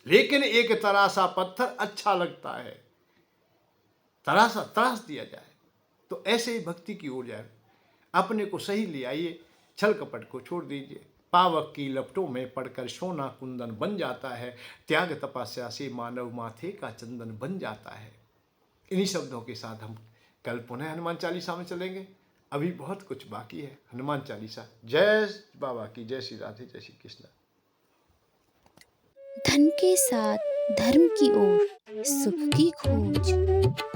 लेकिन एक तरासा पत्थर अच्छा लगता है। तराश दिया जाए तो ऐसे ही भक्ति की ओर जाए। अपने को सही ले आइए, छल कपट को छोड़ दीजिए। पावक की लपटों में पड़कर सोना कुंदन बन जाता है। त्याग तपस्या से मानव माथे का चंदन बन जाता है। इन्हीं शब्दों के साथ हम कल पुनः हनुमान चालीसा में चलेंगे। अभी बहुत कुछ बाकी है। हनुमान चालीसा। जय बाबा की, जय श्री राधे, जय श्री कृष्ण। धन के साथ धर्म की ओर, सुख की खोज।